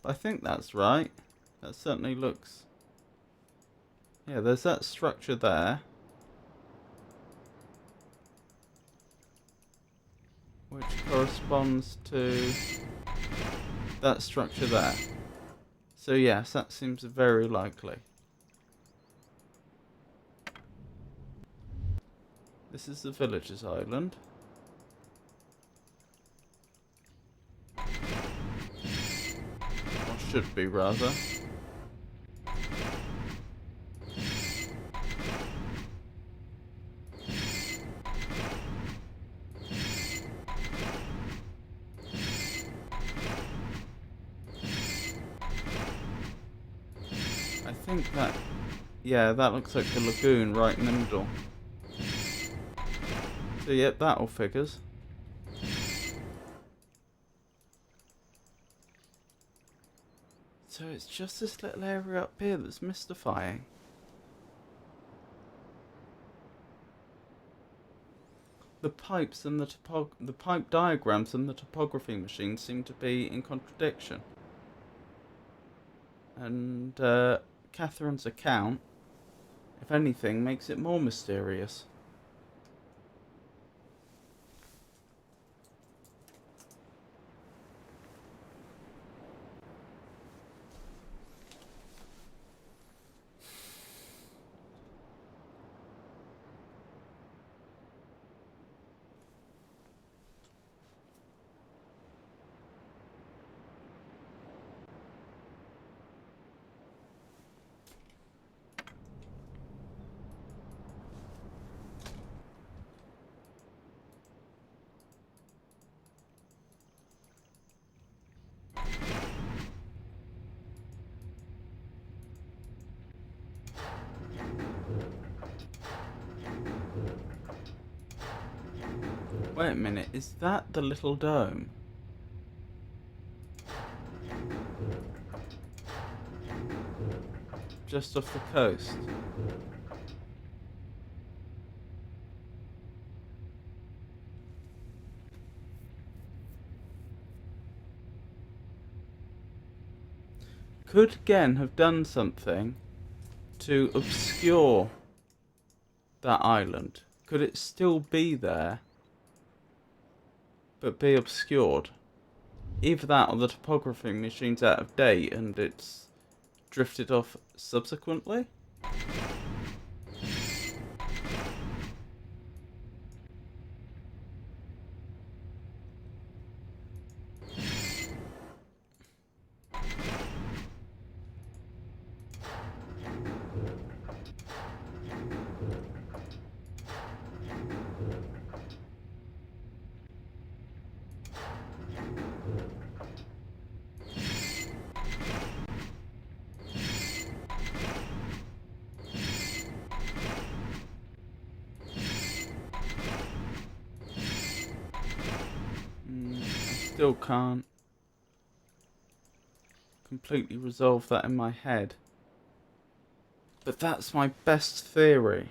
I think that's right. That certainly looks... Yeah, there's that structure there, which corresponds to that structure there. So yes, that seems very likely. This is the villager's island. Or should be, rather. I think that... yeah, that looks like the lagoon right in the middle. So yep, that all figures. So it's just this little area up here that's mystifying. The pipes and the pipe diagrams and the topography machine seem to be in contradiction. And Catherine's account, if anything, makes it more mysterious. Wait a minute, is that the little dome? Just off the coast. Could Gen have done something to obscure that island? Could it still be there, but be obscured? Either that or the topography machine's out of date and it's drifted off subsequently? Still can't completely resolve that in my head. But that's my best theory.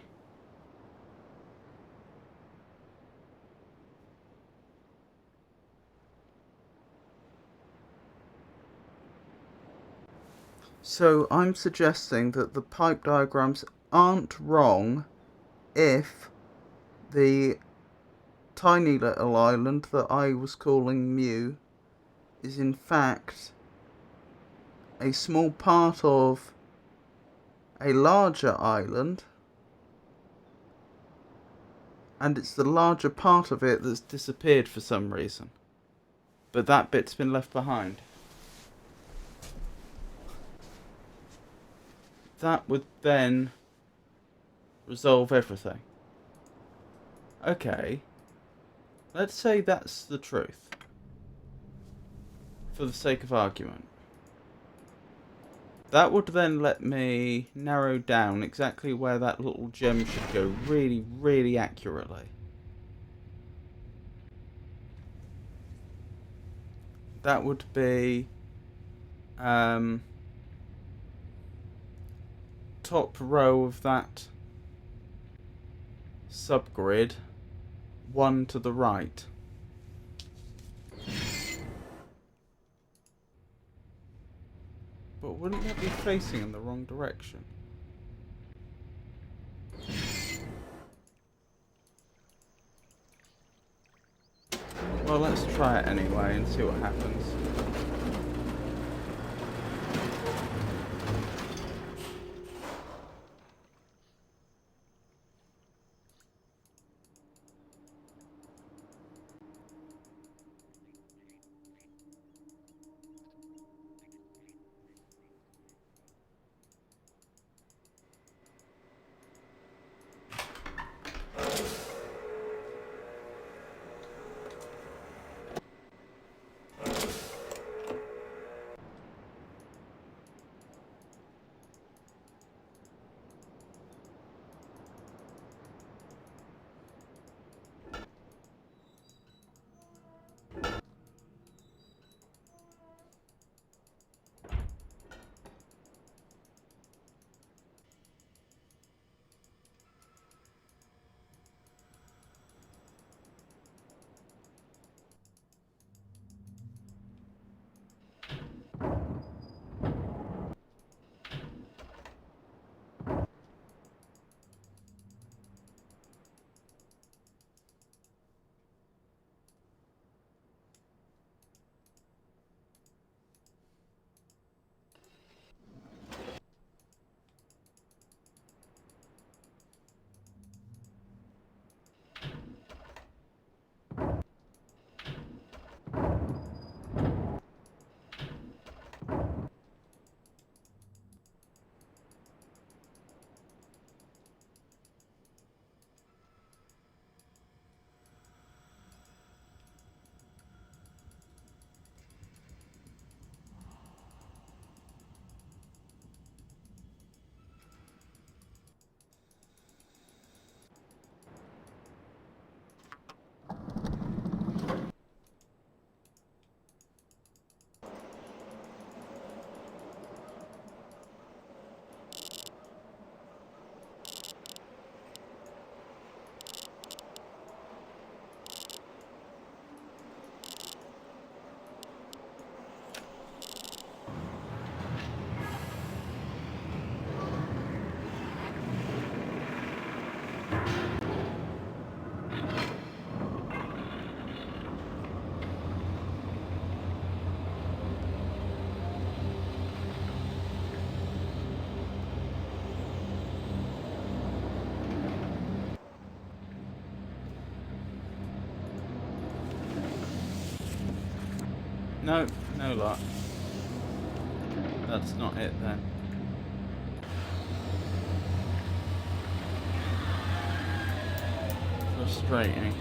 So I'm suggesting that the pipe diagrams aren't wrong if the tiny little island that I was calling Mew is in fact a small part of a larger island, and it's the larger part of it that's disappeared for some reason, but that bit's been left behind. That would then resolve everything. Okay, let's say that's the truth, for the sake of argument. That would then let me narrow down exactly where that little gem should go really, really accurately. That would be top row of that subgrid, one to the right. But wouldn't that be facing in the wrong direction? Well, let's try it anyway and see what happens. No, no luck. That's not it then. Frustrating.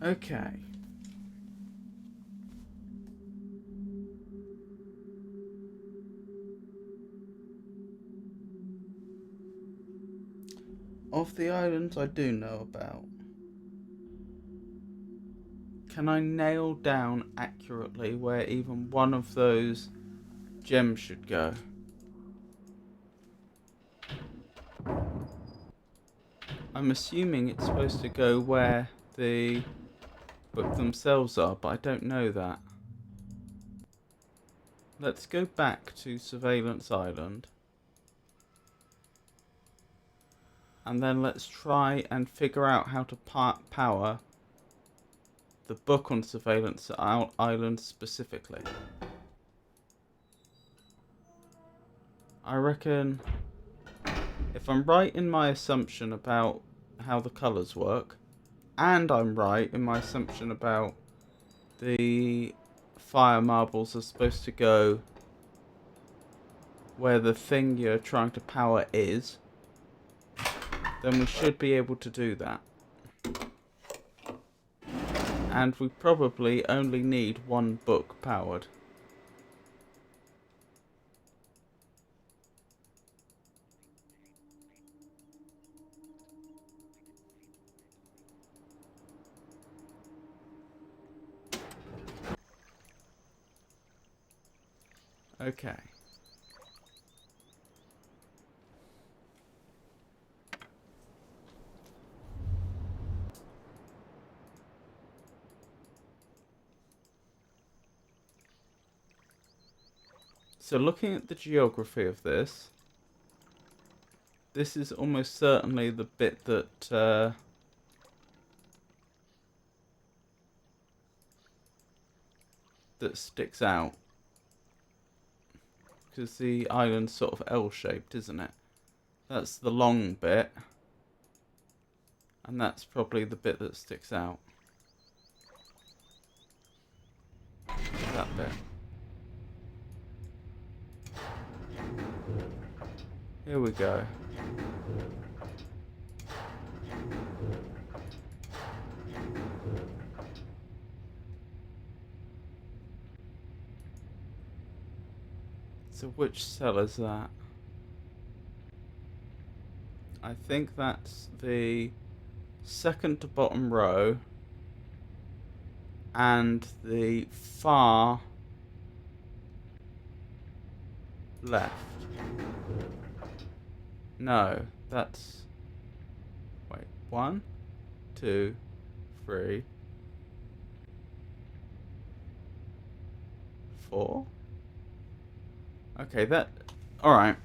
Okay. Of the islands I do know about, can I nail down accurately where even one of those gems should go? I'm assuming it's supposed to go where the book themselves are, but I don't know that. Let's go back to Surveillance Island. And then let's try and figure out how to power the book on Surveillance Island specifically. I reckon if I'm right in my assumption about how the colours work, and I'm right in my assumption about the fire marbles are supposed to go where the thing you're trying to power is, then we should be able to do that. And we probably only need one book powered. Okay. So looking at the geography of this is almost certainly the bit that that sticks out. Because the island's sort of L-shaped, isn't it? That's the long bit. And that's probably the bit that sticks out. That bit. Here we go. So which cell is that? I think that's the second to bottom row and the far left. No, that's... Wait, 1, 2, 3, 4. Okay, that... Alright.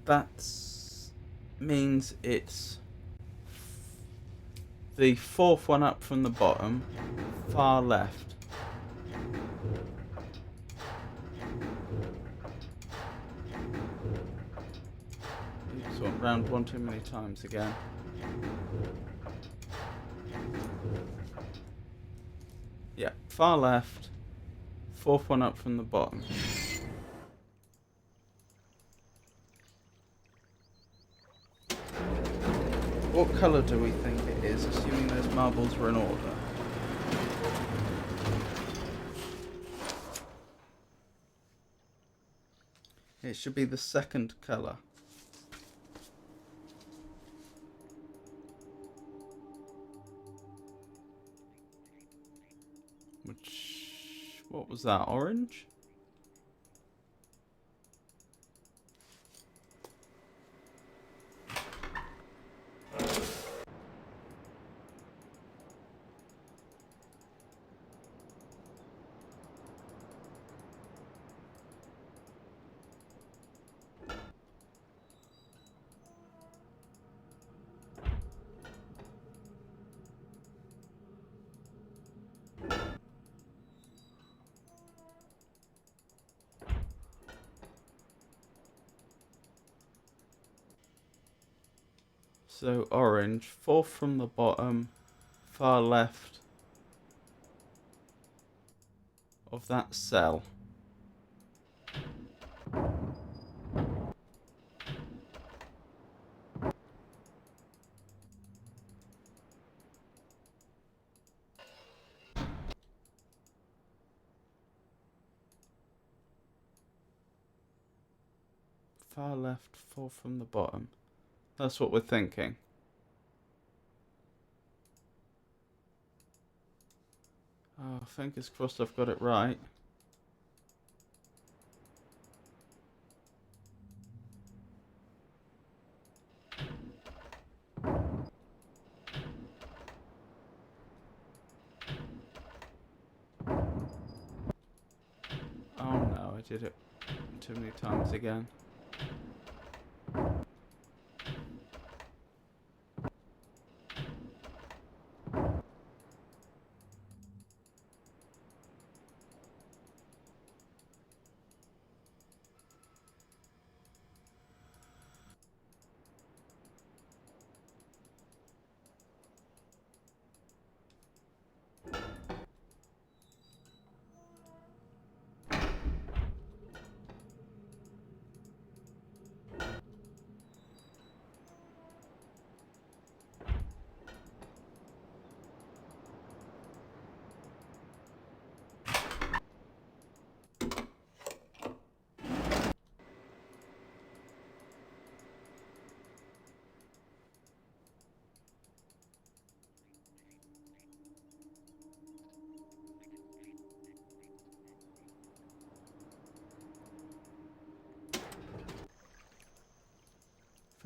That means it's the fourth one up from the bottom, far left. Oops, went round one too many times again. Yeah, far left, fourth one up from the bottom. colour do we think it is, assuming those marbles were in order? It should be the second colour. What was that, orange? So orange, fourth from the bottom, far left of that cell. Far left, fourth from the bottom. That's what we're thinking. Oh, fingers crossed I've got it right. Oh no, I did it too many times again.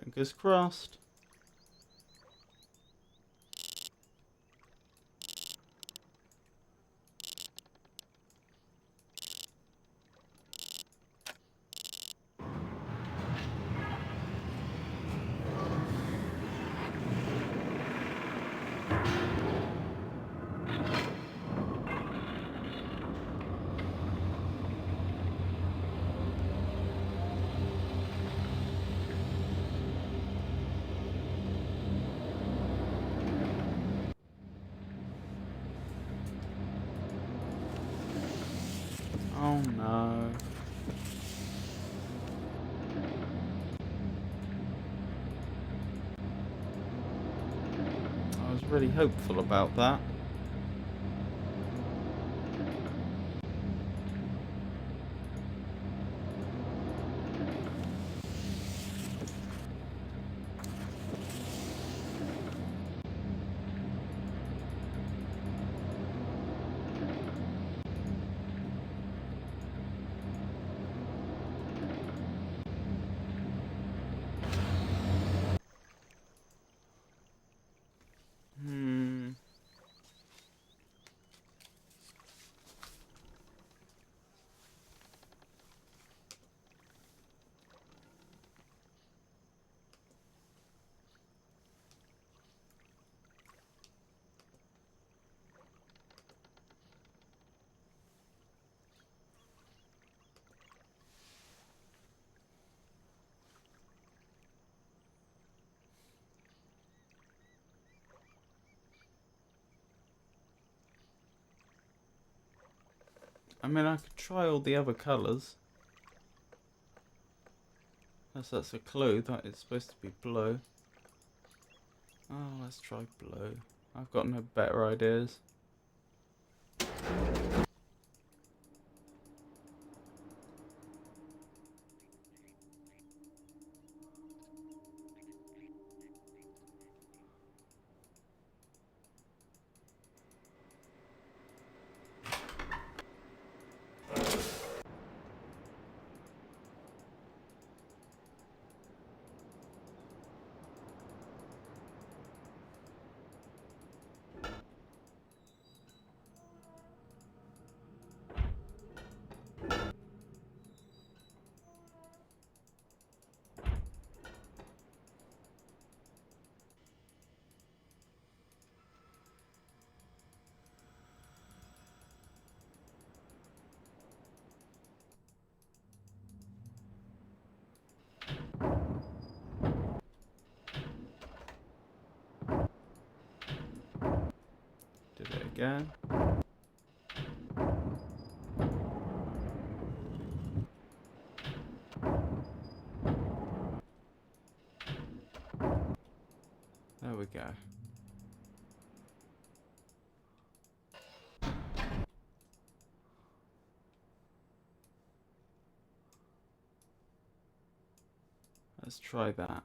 Fingers crossed. Oh no. I was really hopeful about that. I mean, I could try all the other colours. Unless that's a clue that it's supposed to be blue. Oh, let's try blue. I've got no better ideas. Did it again. There we go. Let's try that.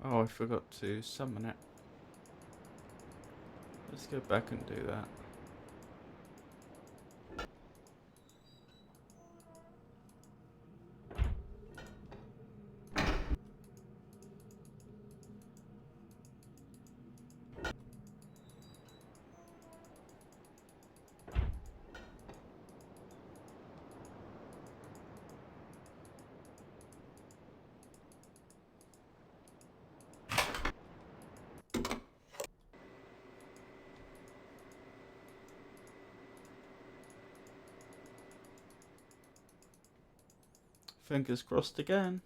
Oh, I forgot to summon it. Let's go back and do that. Fingers crossed again.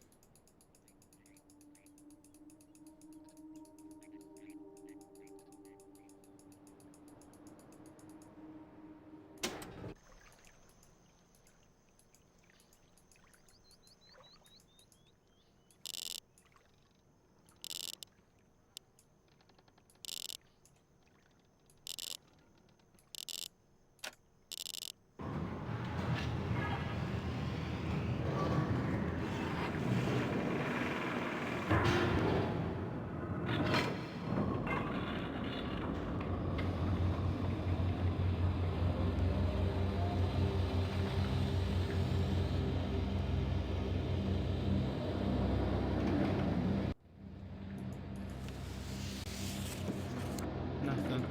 Nothing.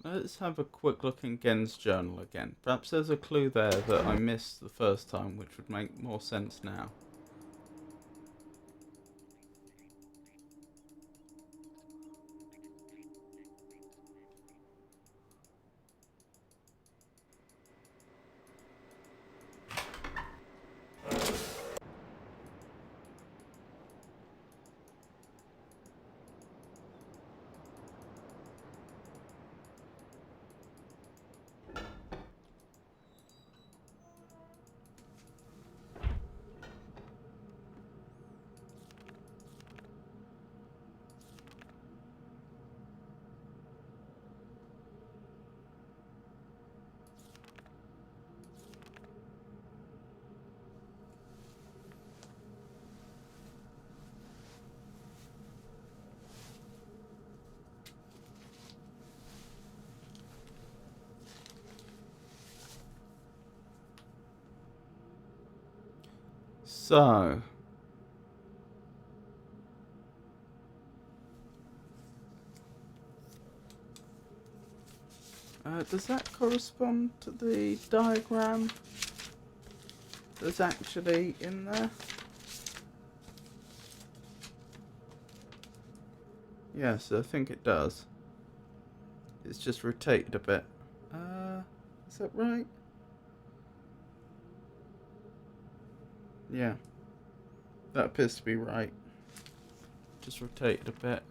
Let's have a quick look in Gen's journal again. Perhaps there's a clue there that I missed the first time, which would make more sense now. So, does that correspond to the diagram that's actually in there? Yes, I think it does. It's just rotated a bit. Is that right? Yeah, that appears to be right. Just rotated a bit.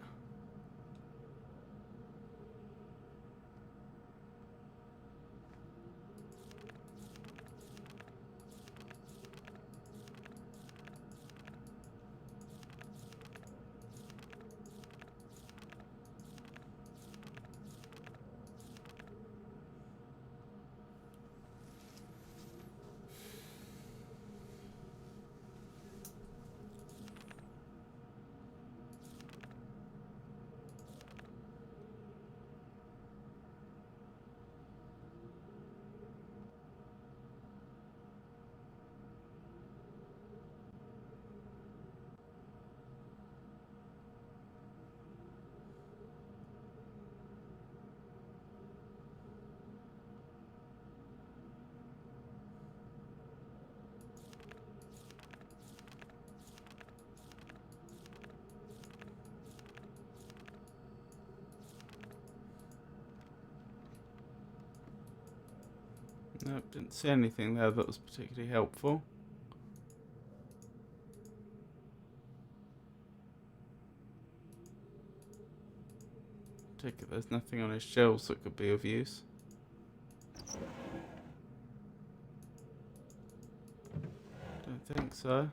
Nope, didn't see anything there that was particularly helpful. Take it there's nothing on his shelves that could be of use. Don't think so.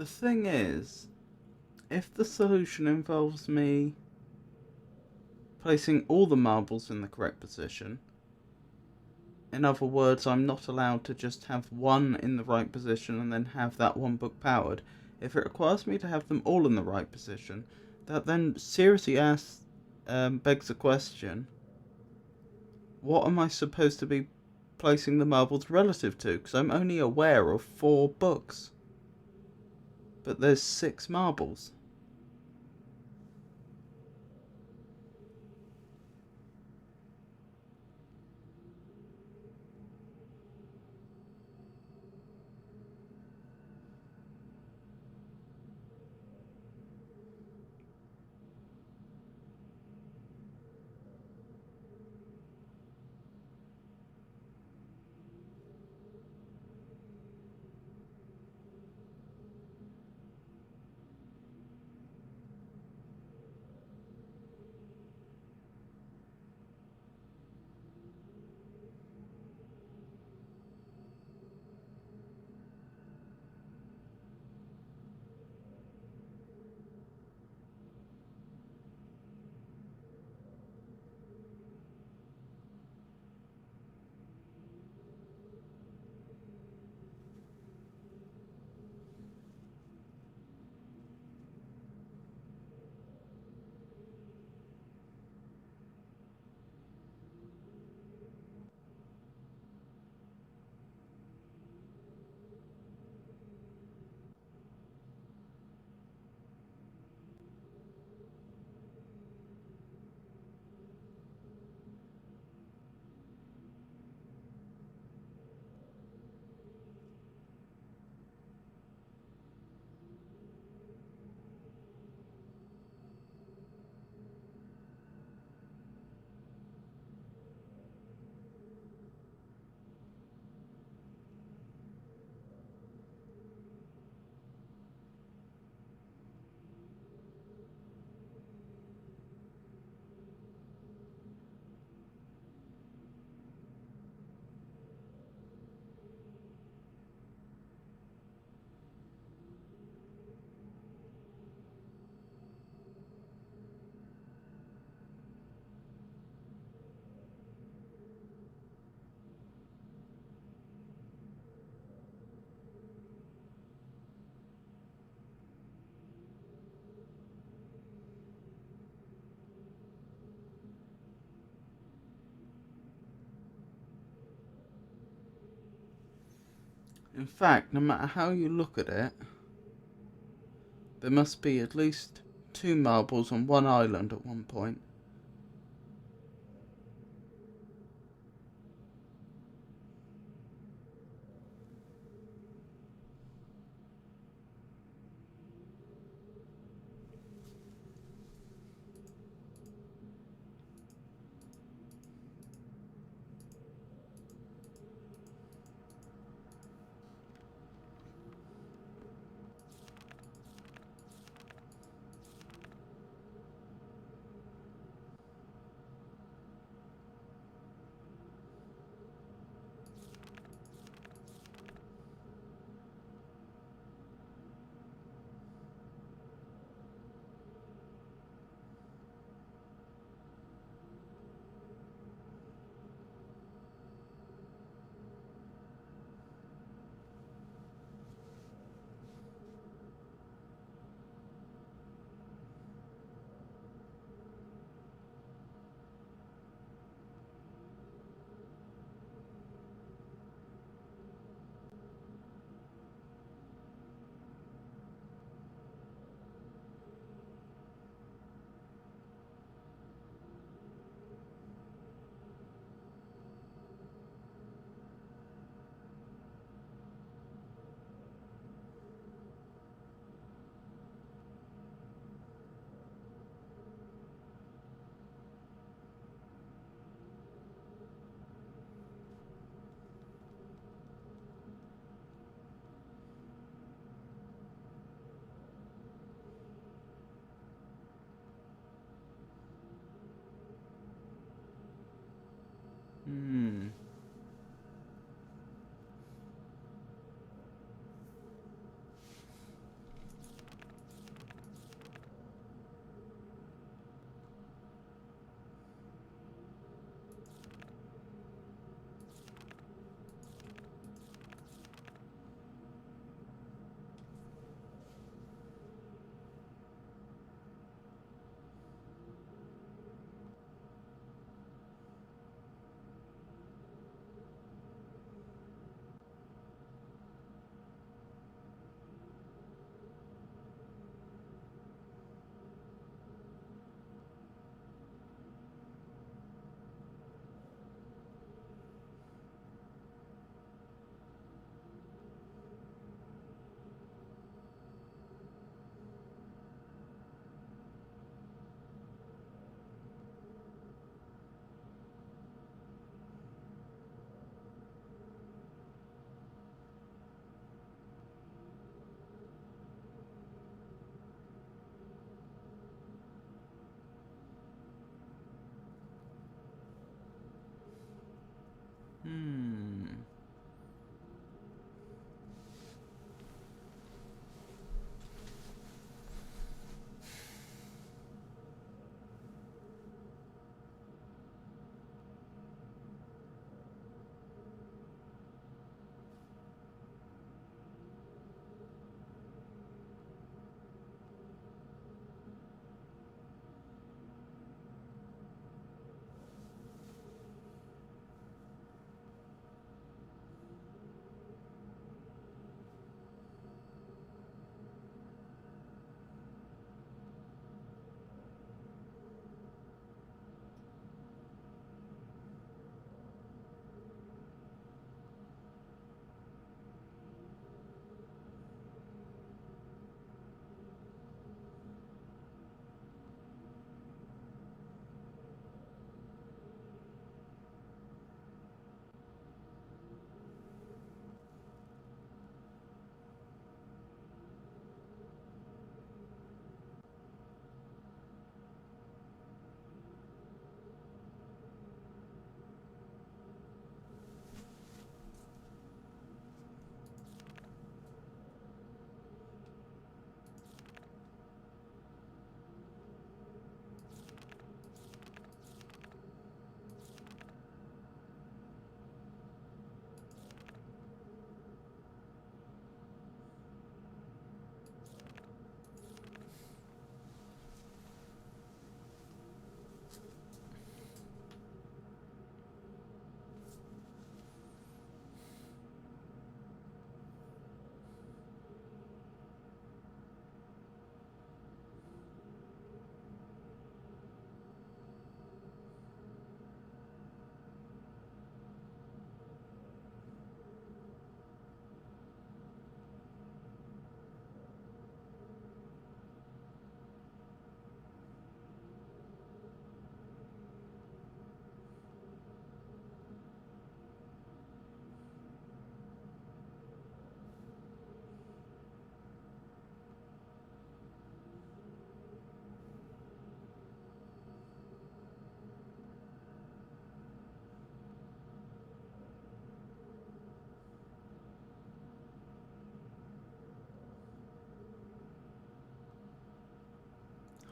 The thing is, if the solution involves me placing all the marbles in the correct position, in other words, I'm not allowed to just have one in the right position and then have that one book powered. If it requires me to have them all in the right position, that then seriously begs the question, what am I supposed to be placing the marbles relative to? Because I'm only aware of 4 books. But there's 6 marbles. In fact, no matter how you look at it, there must be at least 2 marbles on one island at one point. Hmm. Hmm.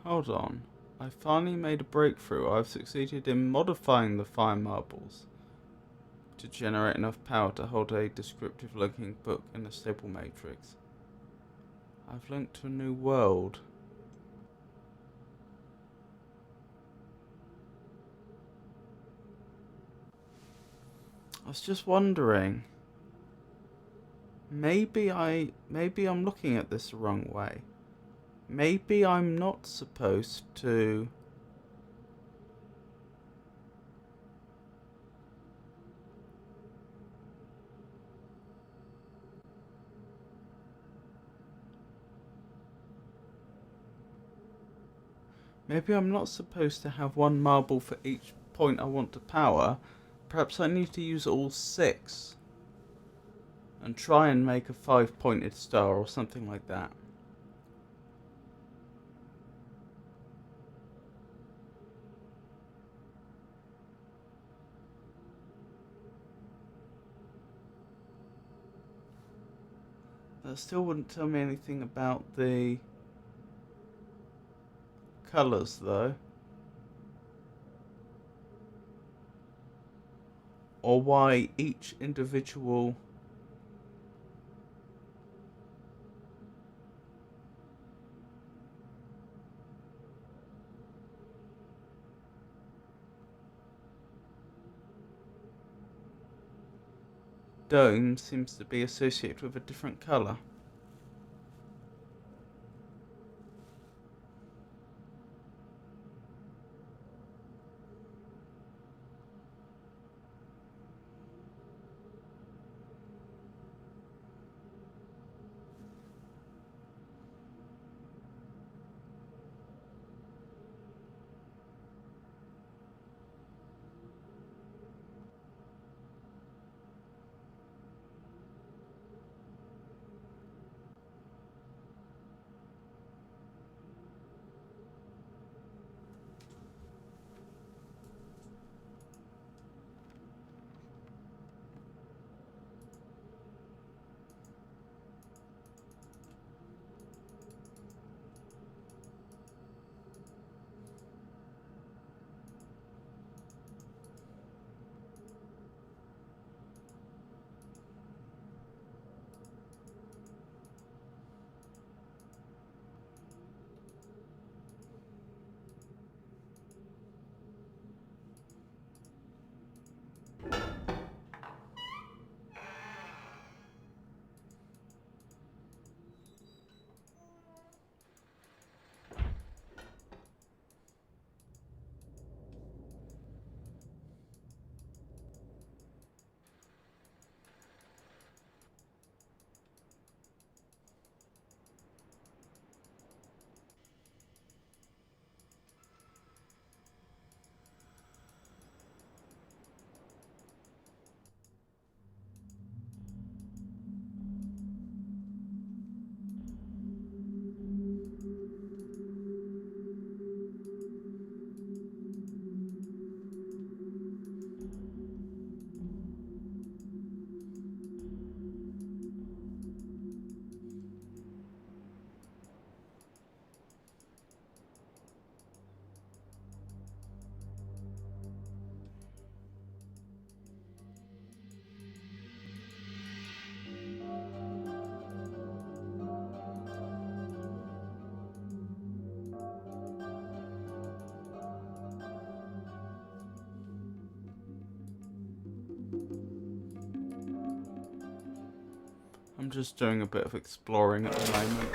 Hold on. I finally made a breakthrough. I've succeeded in modifying the fire marbles to generate enough power to hold a descriptive looking book in a stable matrix. I've linked to a new world. I was just wondering, maybe I'm looking at this the wrong way. Maybe I'm not supposed to... Maybe I'm not supposed to have one marble for each point I want to power. Perhaps I need to use all 6 and try and make a 5-pointed star or something like that. That still wouldn't tell me anything about the colours though. Or why each individual dome seems to be associated with a different colour. I'm just doing a bit of exploring at the moment.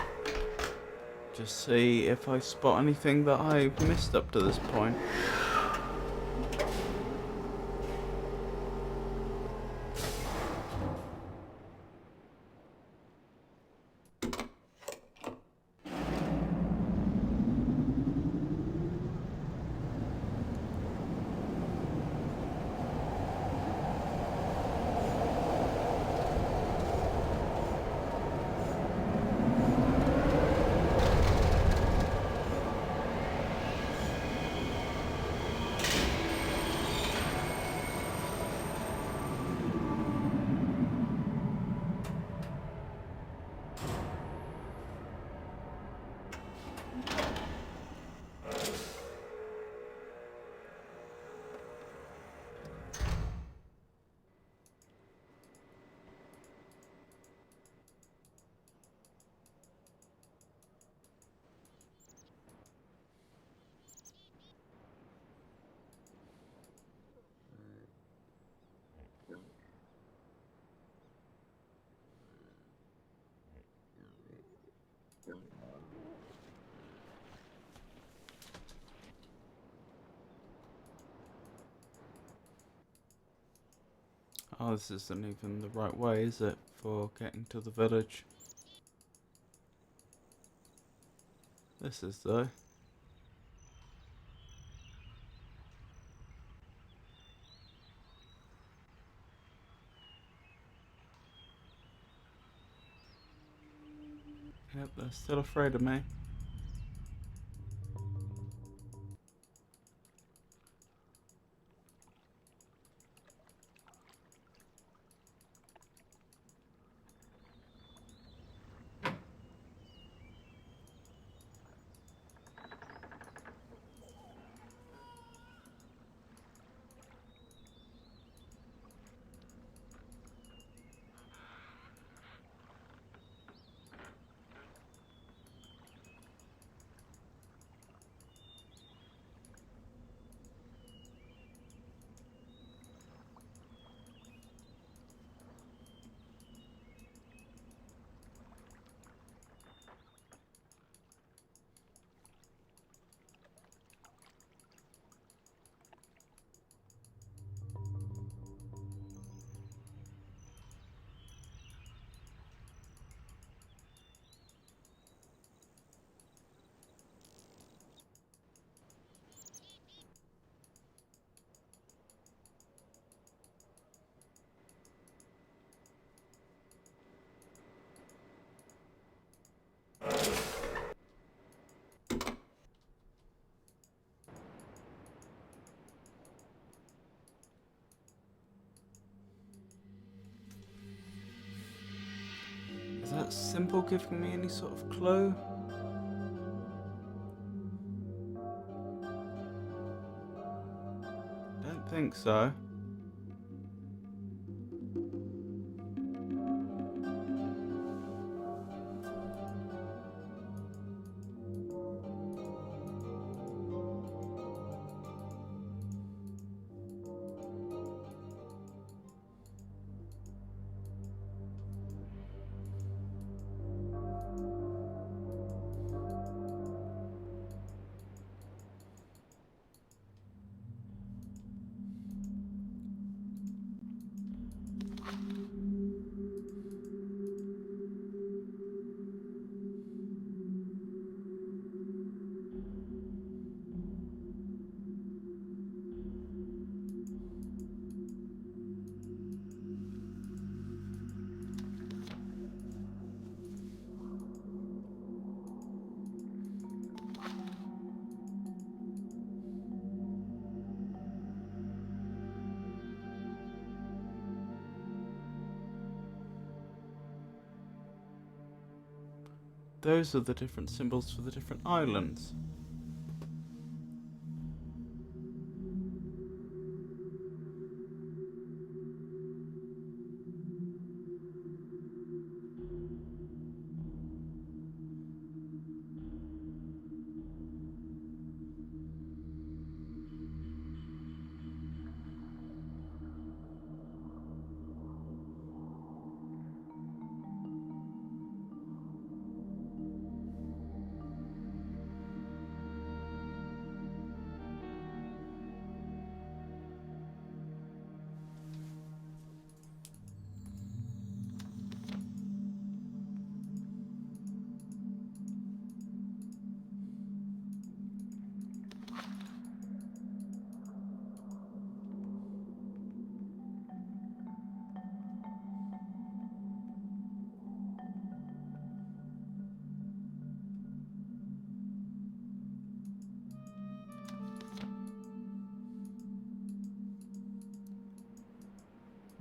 Just see if I spot anything that I've missed up to this point. Oh, this isn't even the right way, is it, for getting to the village? This is, though. Yep, they're still afraid of me. Is that symbol giving me any sort of clue? Don't think so. Those are the different symbols for the different islands.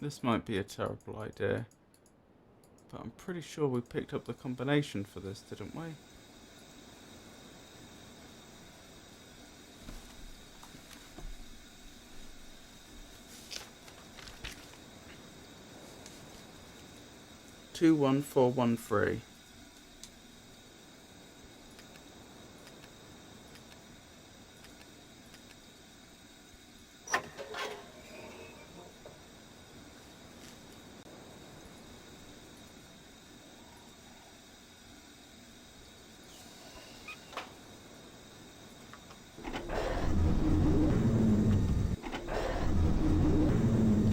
This might be a terrible idea, but I'm pretty sure we picked up the combination for this, didn't we? Two 1 4 1 3.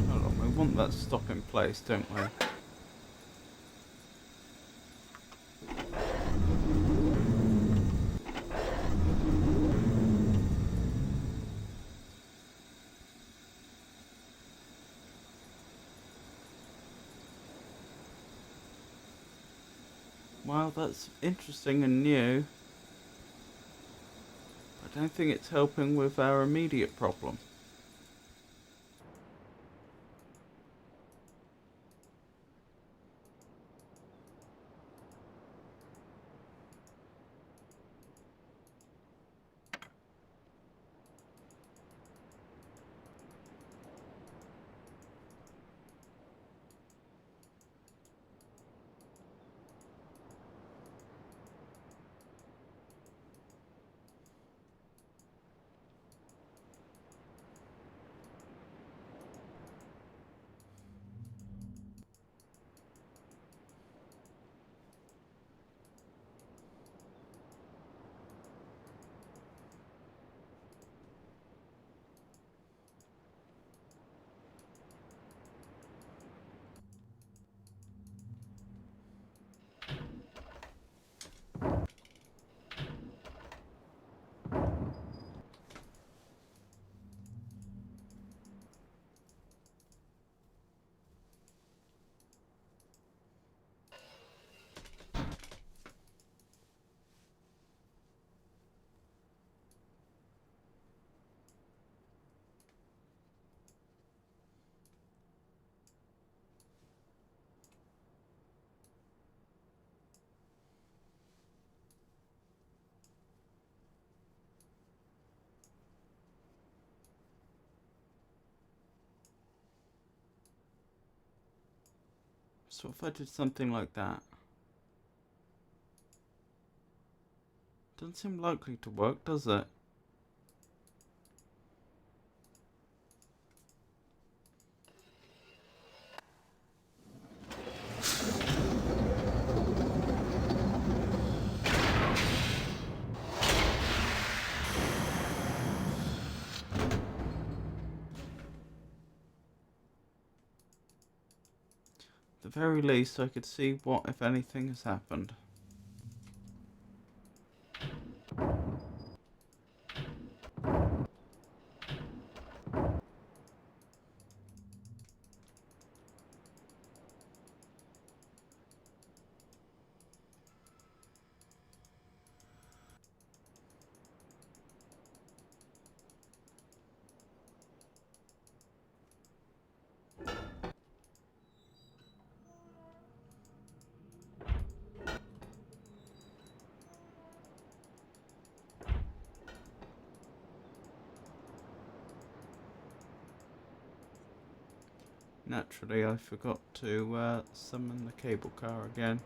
Hold on, we want that stop in place, don't we? Well, that's interesting and new. I don't think it's helping with our immediate problem. So if I did something like that, doesn't seem likely to work, does it? At the very least, I could see what, if anything, has happened. Naturally, I forgot to summon the cable car again.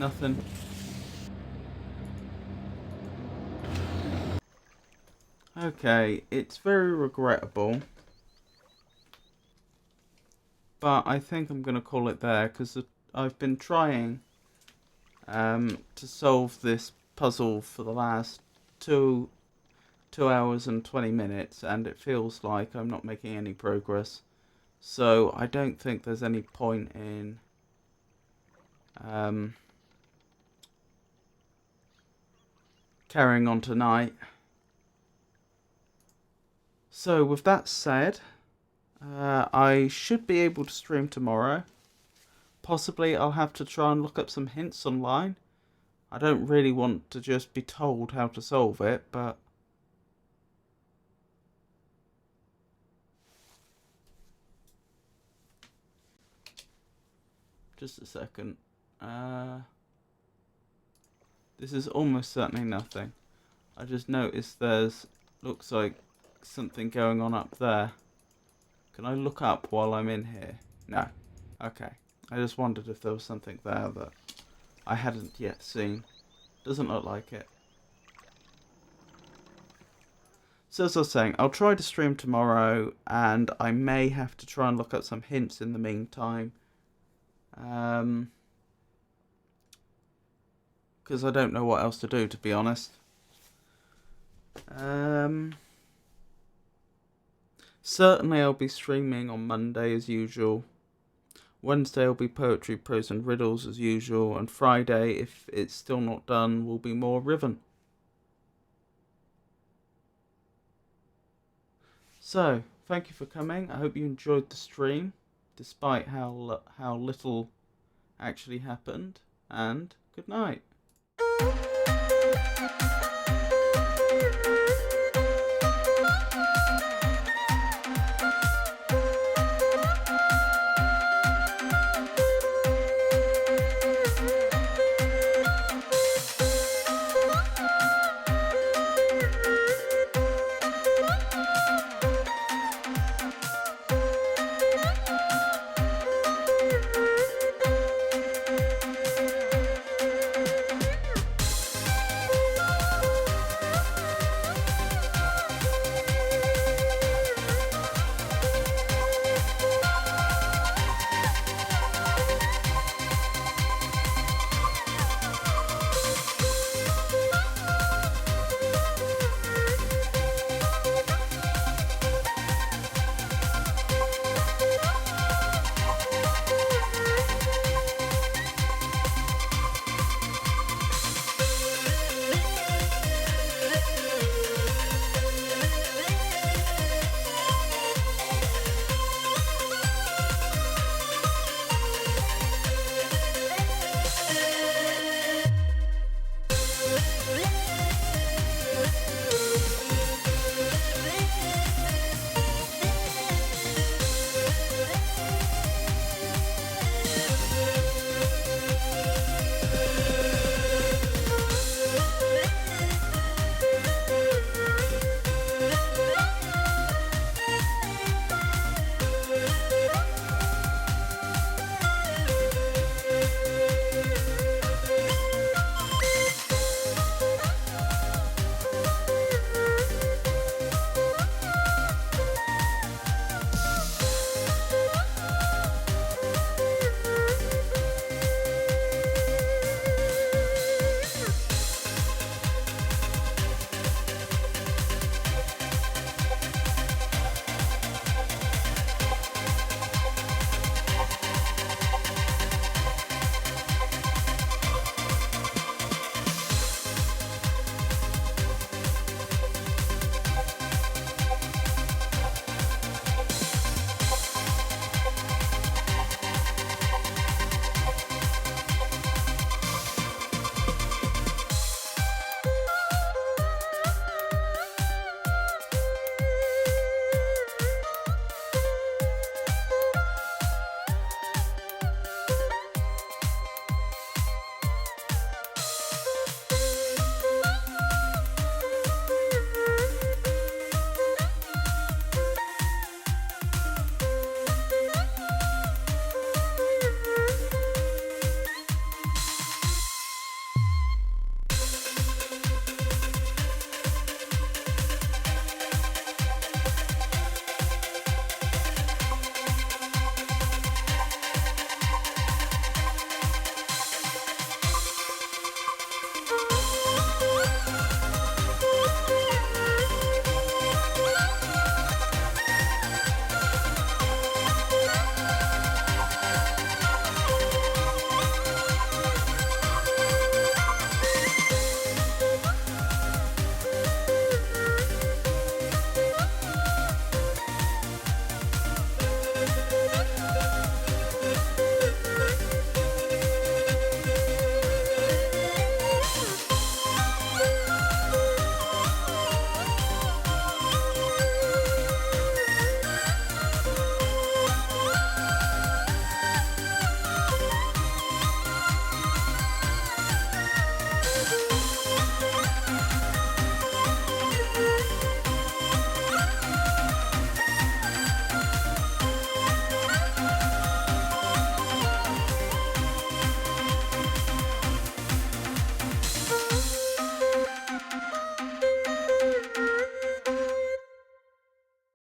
Nothing. Okay, it's very regrettable, but I think I'm going to call it there, because I've been trying to solve this puzzle for the last 2 hours and 20 minutes, and it feels like I'm not making any progress. So I don't think there's any point in carrying on tonight. So with that said, I should be able to stream tomorrow. Possibly I'll have to try and look up some hints online. I don't really want to just be told how to solve it, but just a second. This is almost certainly nothing. I just noticed there's, looks like something going on up there. Can I look up while I'm in here? No. Okay. I just wondered if there was something there that I hadn't yet seen. Doesn't look like it. So as I was saying, I'll try to stream tomorrow, and I may have to try and look up some hints in the meantime. Because I don't know what else to do, to be honest. Certainly I'll be streaming on Monday as usual. Wednesday will be poetry, prose and riddles as usual. And Friday, if it's still not done, will be more Riven. So, thank you for coming. I hope you enjoyed the stream, despite how little actually happened. And good night.